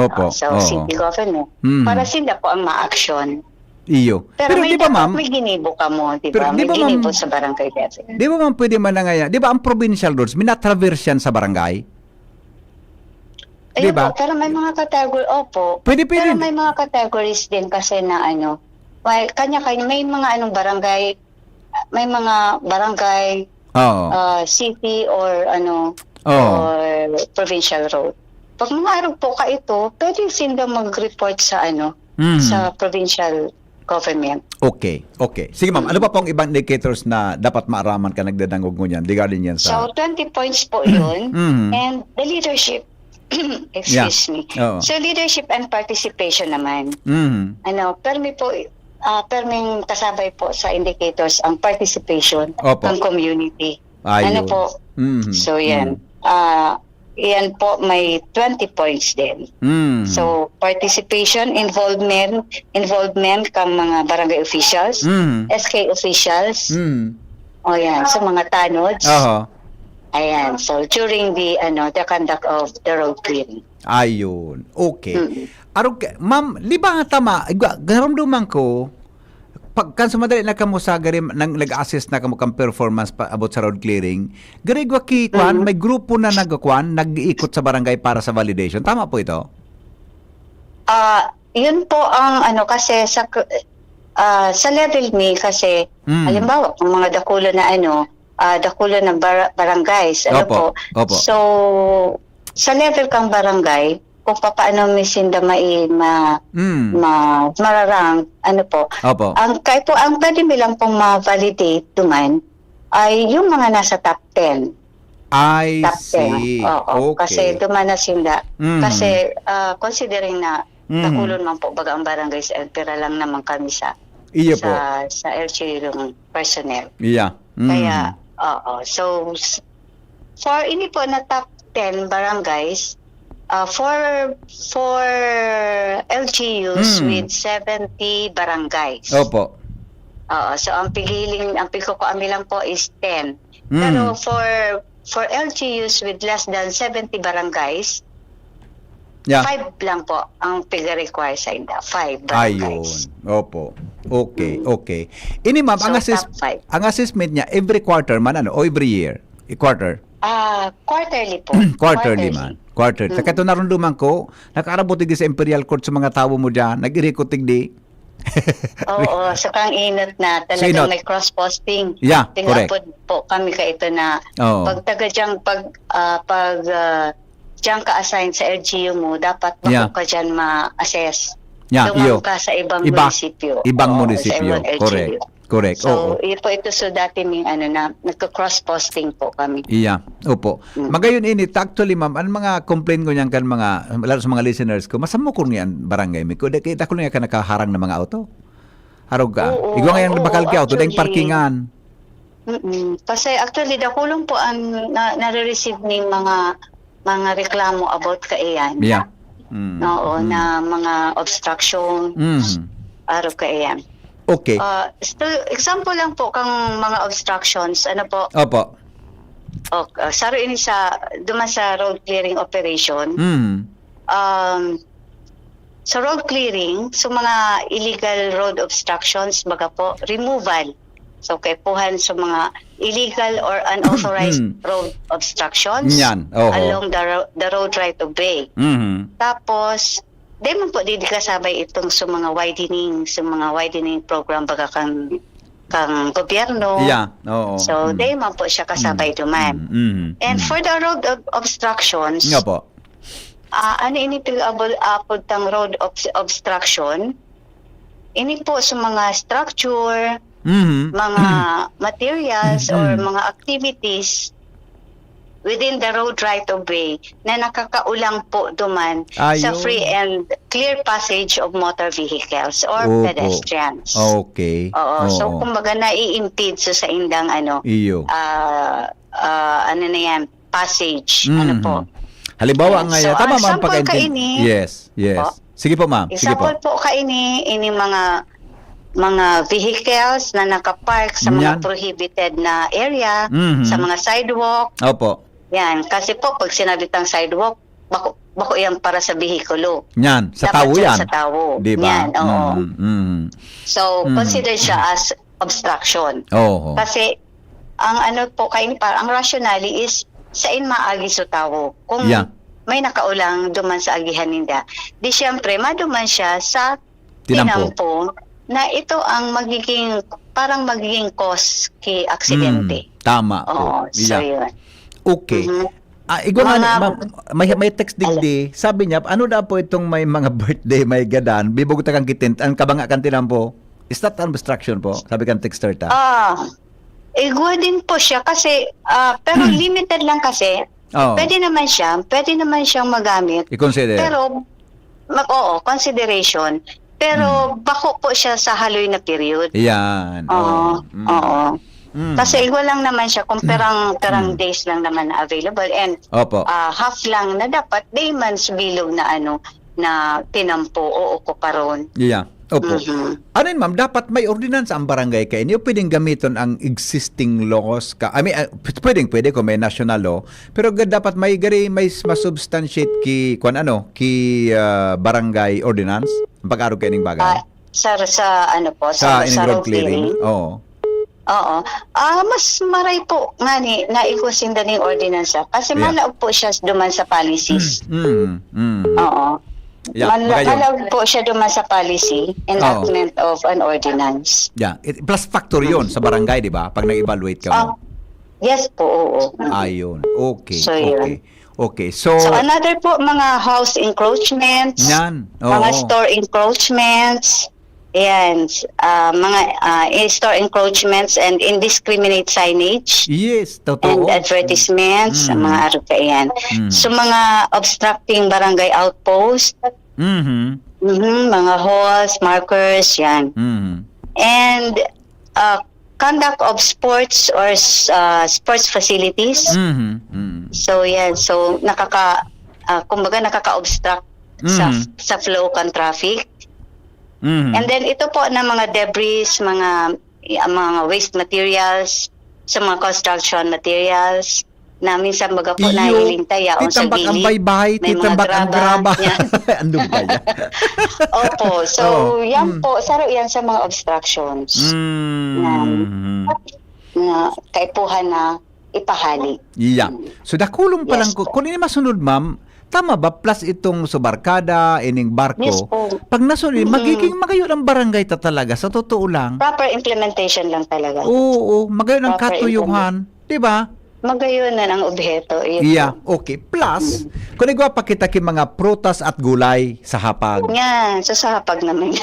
city government. Para sila po ang ma-action. Iyo. Pero may di ba ma'am, may ginibo ka mo, di ba? May ginibo sa barangay level. Di ba ma'am pwede man na ngaya? Di ba ang provincial roads, minatraverse yan sa barangay? Di ba? Pero may mga category, Pwede. Pero may mga categories din kasi na may kanya-kanya, may mga barangay, may mga barangay, Oo. city or Oo. or provincial road. Pag mga araw po ka ito, pwede sila mag-report sa sa provincial government. Okay. Sige ma'am, ano pa pong ibang indicators na dapat maaraman ka nagdadangog mo niyan? Regarding yan So sa... 20 points po yun. And the leadership, excuse me. Oo. So leadership and participation naman. Perming kasabay po sa indicators ang participation Opo. ng community. Ayun. So yan. Yan po may 20 points din. So participation, involvement kang mga barangay officials, SK officials. O yan, sa mga tanods. Ayan, so during the conduct of the road clearing. Ayun. Okay. Ma'am, di ba tama? Garamduman ko, pagkan sumadali na kamo sa garim nag-assess na kamo kang performance about sa road clearing, garigwa ki kwan, may grupo na nag-iikot sa barangay para sa validation. Tama po ito? Yun po ang kasi sa level ni kasi halimbawa kung mga dakulo na barangays Opo. So sa level kang barangay kung paano misinda mararang Opo. ang pwede bilang pong ma-validate duman ay yung mga nasa top 10. Top 10. Oo. Okay. Kasi duman na sila. Kasi considering na nakulon man po baga ang barangay sa Elpira lang naman kami sa Iya po. sa LGU yung personnel. Iya. Kaya so for ini po na top 10 barangays for LGUs with 70 barangays. Opo. So ang pagkukuami lang po is 10. Pero for LGUs with less than 70 barangays, 5 lang po ang require sa inda. 5 barangays. Ayun. Opo. Okay. Ini ma'am, So, ang assessment niya every quarter man o every year? Quarter? Quarterly po. Quarterly man. Quarterly. Sa kato narunduman ko, nakaarabutig di sa Imperial Court sa mga tao mo dyan, nag-irikutig di. Oo, sa kang inot na Sa talagang inot. may cross-posting. Yeah, Tingnan correct. po kami ka ito na Oo. pag taga dyan, dyan ka-assign sa LGU mo, dapat Yeah. ka dyan ma-assess. Yeah, iyo. Dumang ka sa ibang munisipyo. Ibang Oo, munisipyo. sa ibang Correct. LGU. Correct. So, Oo. ito so dati may na nagka-cross-posting po kami. Iya, opo. Magayon init, actually ma'am, ang mga complaint ko niyan kan mga, lalo sa mga listeners ko, masamo ko niyan barangay mi ko, kita ko niya ka nakaharang ng mga auto. Harog ka. Oo, Igwa ngayon oo, bakal ki auto, dahil actually. parkingan. Kasi actually, dakulong po ang nare-receive ni mga reklamo about kaiyan. Iya. Oo, na mga obstruction, araw kaiyan. Okay. Example lang po kang mga obstructions, Opo. saro ini duman sa road clearing operation. Sa road clearing, so mga illegal road obstructions, baga po, removal. So, puhan sa mga illegal or unauthorized road obstructions Yan, oho. along the road right of way. Tapos, di man po di kasabay itong sa mga widening program baga kang gobyerno. Iya, oo. So, di man po siya kasabay duman. And for the road obstructions, Nga po. ano ini apod tang road obstruction, ini po sa mga structure, mga materials or mga activities within the road right of way na nakakaulang po duman sa Ayun. free and clear passage of motor vehicles or Opo. pedestrians. Okay. Oo. So kumbaga nai-impede sa indang Iyo. ano na yan, passage. Ano po. Halimbawa nga yan. So, Tama ma'am example pagka-intindi. kaini. Yes. Po. Sige po ma'am. Sige po. Example po kaini mga vehicles na nakapark sa Yan. mga prohibited na area, sa mga sidewalk. Opo. Yan, kasi po pag sinabi tang sidewalk, bako yan para sa behikulo. Yan. Sa Dapat tao yan. Sa tao. Di ba? Yan, oo. So, Mm. consider siya as obstruction. Oo. Kasi ang po kaini ang rationale is sa maagi sa tao. Kung Yeah. may nakaulang duman sa agihan ninda, di syempre maduman siya sa Tinampo. tinampo na ito ang magiging cause kay aksidente. Tama. Oo, so yun. Okay. Igwa nga, may text digdi, sabi niya, ano na po itong may mga birthday, may gadan, bibugot kang kitint, ang kabanga kantinan po, is that an obstruction po? Sabi kang texter ta. Igwa din po siya kasi, pero limited lang kasi, pwede naman siyang magamit. I-consider. Pero, consideration. Pero, bako po siya sa haloy na period. Yan. Oo. Kasi igwa lang naman siya kung perang days lang naman na available and half lang na dapat daymans bilog na na tinampo o okuparon. Yeah. Opo. Ano yun, ma'am? Dapat may ordinance ang barangay kayo. Hindi pwedeng gamiton ang existing laws ka. I mean, pwede kung may national law. Pero dapat may masubstantiate ki barangay ordinance. Pag-aro kayo ng bagay. Sa road clearing. Oo. Oo. Mas maray po nga ni naikusinda ng ordinansa kasi malaog po siya duman sa policies. Oo. Malaog po siya duman sa policy, enactment of an ordinance. Yeah. Plus factor yun sa barangay, di ba? Pag nag-evaluate ka mo. Yes po, oo. Ayun. Okay. So, yun. Okay. So another po, mga house encroachments, mga store encroachments, yan, mga in-store encroachments and indiscriminate signage. Yes, And totoo. advertisements, mga araw ka yan. So, mga obstructing barangay outpost, mga halls, markers, yan. And conduct of sports or sports facilities. So, yan. So, kumbaga nakaka-obstruct sa flow ng traffic. And then ito po na mga debris, mga waste materials, sa mga construction materials na minsan baga po nahihilintay yaon sa titambak ang gilid. baybay, titambak ang graba. Andun ba yan? Opo. So, yan po. Saro yan sa mga obstructions na kaipuhan na ipahali. Yeah. So, dakulong pa lang ko. Kung ini masunod, ma'am, tama ba? Plus itong subarkada, ining barko. Yes po. Pag nasunod, magiging magayon ang barangay ta talaga. Sa totoo lang. Proper implementation lang talaga. Oo. Magayon ang katuyuhan. Diba? Magayon na ng objeto. Yeah. Okay. Plus, kung igwa pa kita ki mga prutas at gulay sa hapag. Yan. Sa hapag naman.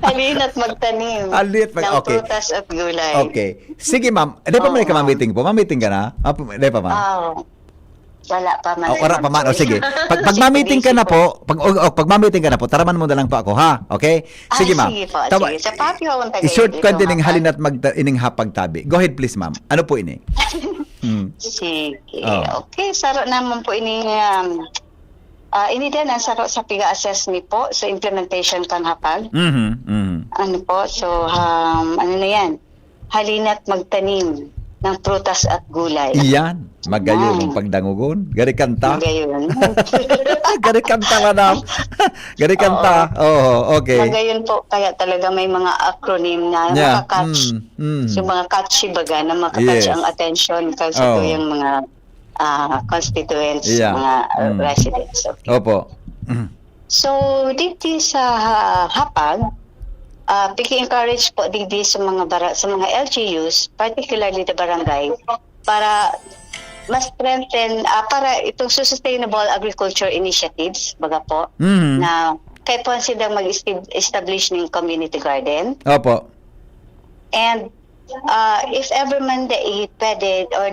Halina't magtanim. Ng prutas at gulay. Okay. Sige, ma'am. Hindi pa man ka mamiting po. Mamiting ka na? Hindi pa, ma'am. Wala pa man. Wala pa man. Sige. Pag mamiting ka na po, pag mamiting ka na po, taraman mo na lang po ako, ha? Okay? Sige, ma'am. Sige po. Sige. Sa papi akong tagay. I-short ko din ng halin at ining hapag tabi. Go ahead, please, ma'am. Ano po ini? Sige. Okay. Saro naman po ini din ang saro sa piga-assess ni po sa implementation kan hapag. Ano po? So, ano na yan? Halina't magtanim ng prutas at gulay. Iyan. Magayon ang pagdangugon. Gari kanta. Magayon. Gari kanta, madam. Gari kanta. Okay. Magayon po. Kaya talaga may mga acronym na makakatch. So, mga catchy baga na makakatch ang attention kasi ito yung mga constituents, mga residents. Okay. Opo. So, dito sa hapag, piki-encourage po dito sa mga LGUs, particularly the barangay, para mas strengthen, para itong sustainable agriculture initiatives, baga po, na kahit po silang mag-establish ng community garden. Opo. And if ever man pwede or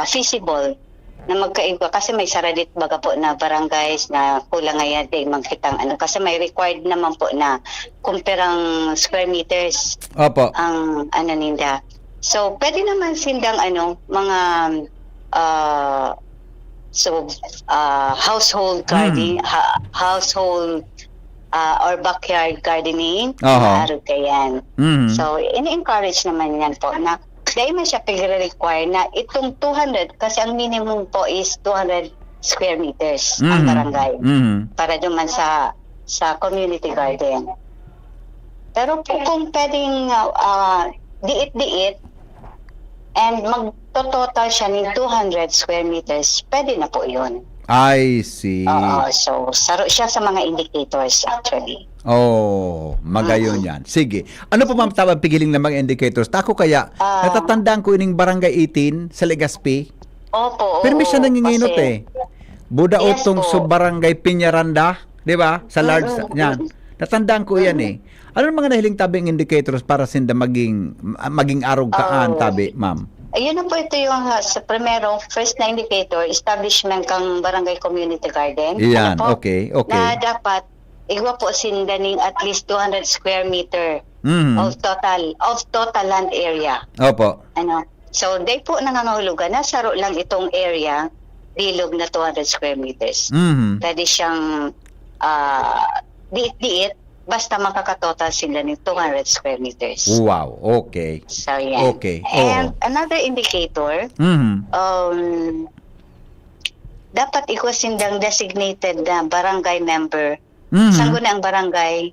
feasible na magkaigwa, kasi may saradit baga po na barangays na kulang ngayon magkitang kasi may required naman po na kumperang square meters ang ninda. So pwede naman sindang mga household gardening, household or backyard gardening, araw kayan. So in-encourage naman yan po na dahil man siya pag-require na itong 200, kasi ang minimum po is 200 square meters ang barangay para duman sa community garden. Pero kung pwedeng diit-diit and magtototal siya ng 200 square meters, pwede na po yun. I see. Oo, so saro siya sa mga indicators actually. Oh, magayon yan. Sige. Ano po ma'am tawag pigiling ng mga indicators? Tako kaya, natatandaan ko ining Barangay 18 sa Legazpi. Opo. Pero may siya nanginginot kasi- Buda Yes utong po. sa Barangay Piñaranda, di ba? Sa large, yan. Natandaan ko yan eh. Ano ang mga nahiling tabing indicators para sinda maging arog kaan tabi, ma'am? Ayun na po ito yung sa primero, first na indicator, establishment kang barangay community garden. Yan, Ano po? okay. Na dapat, igwa po sindaning at least 200 square meter of total land area. Opo. Ano? So, day po nangangahulugan, nasaro lang itong area, bilog na 200 square meters. Pwede siyang diit-diit, basta makakatotal sila ng 200 square meters. Wow, okay. So, yan. Okay. And another indicator, dapat ikaw sindang designated na barangay member. Sanggo na ang barangay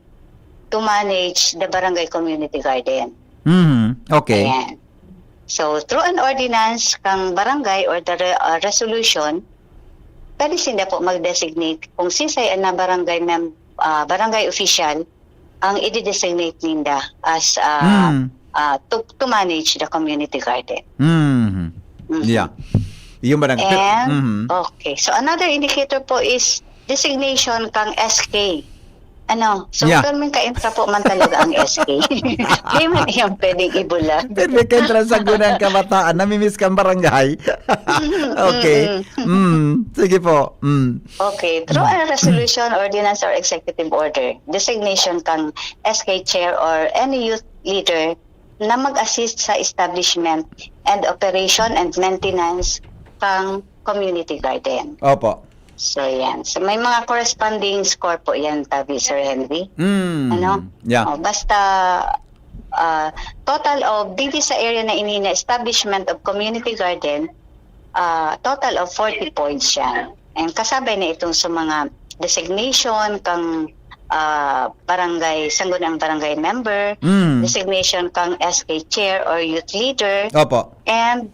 to manage the barangay community garden. Okay. Ayan. So, through an ordinance kang barangay or the resolution, pwede sinda po mag-designate kung sinsay na barangay official ang i-designate ninda as to manage the community garden. Yeah. Yung barangay. And, okay. So, another indicator po is designation kang SK. Ano? So, permin ka-intra po man talaga ang SK. Hindi man yung pwedeng ibulag. Pero ka entra sa gunang kabataan, namimiss kang barangay. Okay. Sige po. Okay. Through a resolution, ordinance, or executive order, designation kang SK chair or any youth leader na mag-assist sa establishment and operation and maintenance kang community garden. Opo. So, yan. So, may mga corresponding score po yan, tabi, Sir Henry. Ano? Yeah. Basta, total of, dito sa area na inina, establishment of community garden, total of 40 points yan. And kasabay na itong sa mga designation kang barangay, sanggunang barangay member, designation kang SK chair or youth leader, Opo. and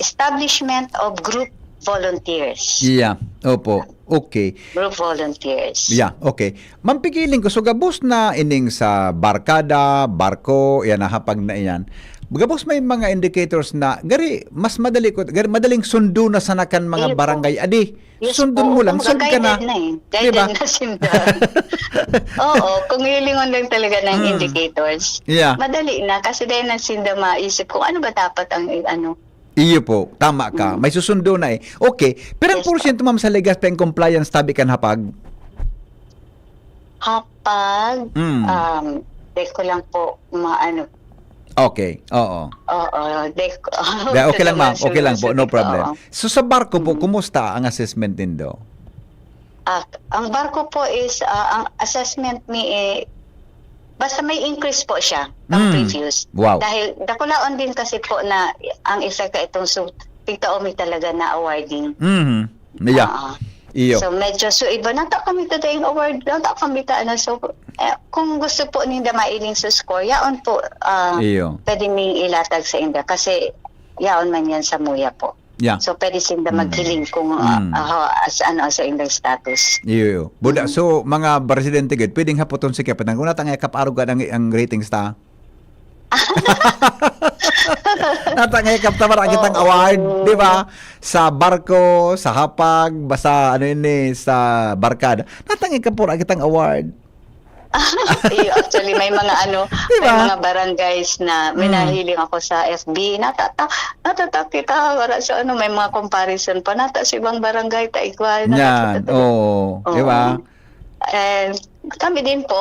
establishment of group volunteers. Yeah. Opo. Okay. Group volunteers. Yeah, okay. Mampigiling ko, so gabos na ining sa barkada, barko, yan nahapag na yan. Gabos may mga indicators na gari mas madaling sundo na sanakan mga barangay. Adi, sundon mo lang, sund ka na. Guided na sinda. Oo, kung hilingon lang talaga ng indicators. Yeah. Madali na kasi dahil na sinda maisip kung ano ba dapat ang ano. Iyo po, tama ka. May susundo na eh. Okay, pero ang porsyento ma'am sa Legazpi ang compliance tabi kan hapag? Hapag, deko lang po maano. Okay, oo. Oo, deko. Okay lang ma'am, okay lang po, no problem. So sa barko po, kumusta ang assessment din do? Ang barko po is, ang assessment ni basta may increase po siya ang previous. Wow. Dahil dakulaon din kasi po na ang isa ka itong tigtaomi talaga na awarding. Yeah. Iyo. So medyo iba nata kami tayong award, nata kami so kung gusto po ninda mailing sa score, yaon po iyo. Pwede ning ilatag sa inda kasi yaon man yan sa muya po. Yeah. So pwede sinda maghiling kung sa indang status. Iyo. Buda, so mga presidente gid, pwedeng hapoton si kapitan kung natang kaparugan ang ratings ta. Natangay kaptamar ang kitang award, di ba? Sa barko, sa hapag, basta ano ini sa barkada. Natangay kapur ang kitang award. Actually may mga diba? may mga barangays na minahiling ako sa FB natata kita wala sa may mga comparison pa nata sa ibang barangay ta igual yan di ba? And kami din po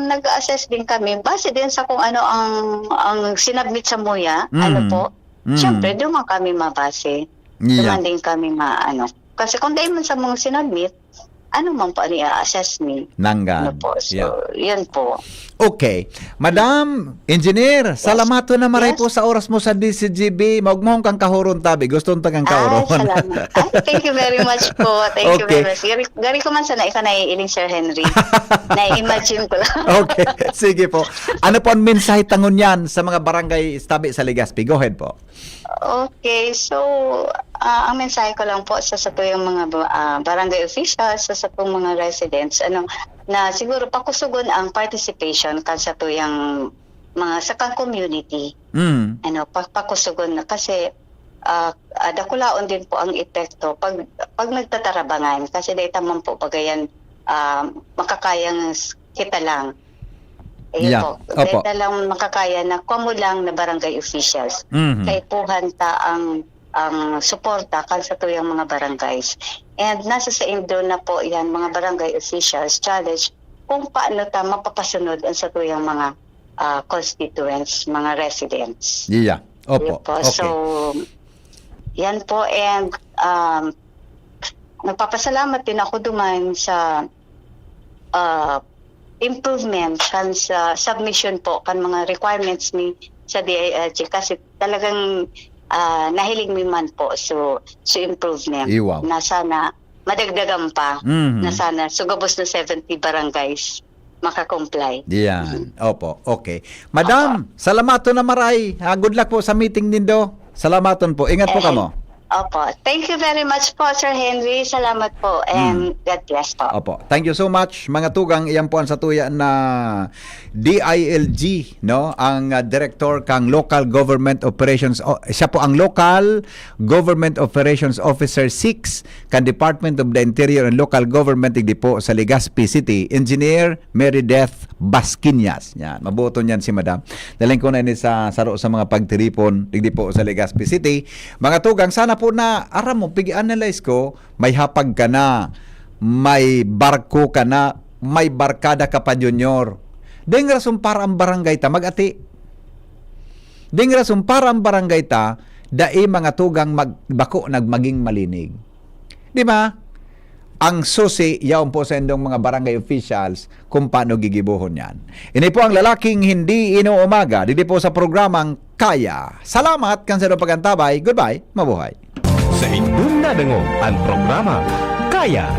nag-assess din kami base din sa kung ano ang sinabmit sa muya syempre doon kami mabase doon din kami kasi kung dahil man sa mga sinabmit ano man po i-assess me. Nanggan. So, yan po. Okay. Madam, Engineer, salamato na maray po sa oras mo sa DCGB. Maugmahong kang kahuron tabi. Gusto nito kang kahuron. Salamat. Thank you very much po. Thank you very much. Gari ko man sana ika naiiling Sir Henry. Na-imagine ko lang. Okay. Sige po. Ano po ang mensahe tangon yan sa mga barangay tabi sa Legazpi? Go ahead po. Okay, so ang mensahe ko lang po sa satuyang mga barangay officials, sa satong mga residents, na siguro pakusugon ang participation kan satuyang mga sakang community. Pakusugon na kasi dakulaon din po ang epekto pag nagtatarabangan kasi data man po pagayan makakayang kita lang. Yeah. Opo. Dahil lang makakaya na kumo lang na barangay officials. Kay puhan ta ang suporta kan sa tuyang mga barangays. And nasa sa indo na po yan mga barangay officials challenge kung paano ta mapapasunod ang sa tuyang mga constituents, mga residents. Yeah. Opo. Okay. So, yan po. And nagpapasalamat din ako duman sa improvement kan sa submission po kan mga requirements ni sa DILG kasi talagang nahiling mi man po so improvement na sana madagdagan pa na sana sugabos na 70 barangays makakomply. Yan. Opo. Okay. Madam, salamaton na maray. Good luck po sa meeting nindo. Salamaton po. Ingat po kamo. Opo. Thank you very much po, Sir Henry. Salamat po. And God bless po. Opo. Thank you so much. Mga tugang, iyan po ang satuya na DILG, no? Ang director kang Local Government Operations. Siya po ang Local Government Operations Officer 6 kan Department of the Interior and Local Government digdi po sa Legazpi City. Engineer Meredith Basquinas. Yan. Mabuto niyan si Madam. Daling ko na ini sa saro sa mga pagtiripon digdi po sa Legazpi City. Mga tugang, sana po na aram mo, pigi-analyze ko, may hapag ka na, may barko ka na, may barkada ka pa junior. Ding rason para ang barangay ta magati. Ding rason para ang barangay ta dai mga tugang magbako nagmaging malinig. Di ba? Ang susi yaon po sa indong mga barangay officials kung paano gigibuhon yan. Ini po ang lalaking hindi inuumaga dito po sa programang Kaya. Salamat kan sa pagantabay. Goodbye. Mabuhay. Sa inyong nadango ang programa Kaya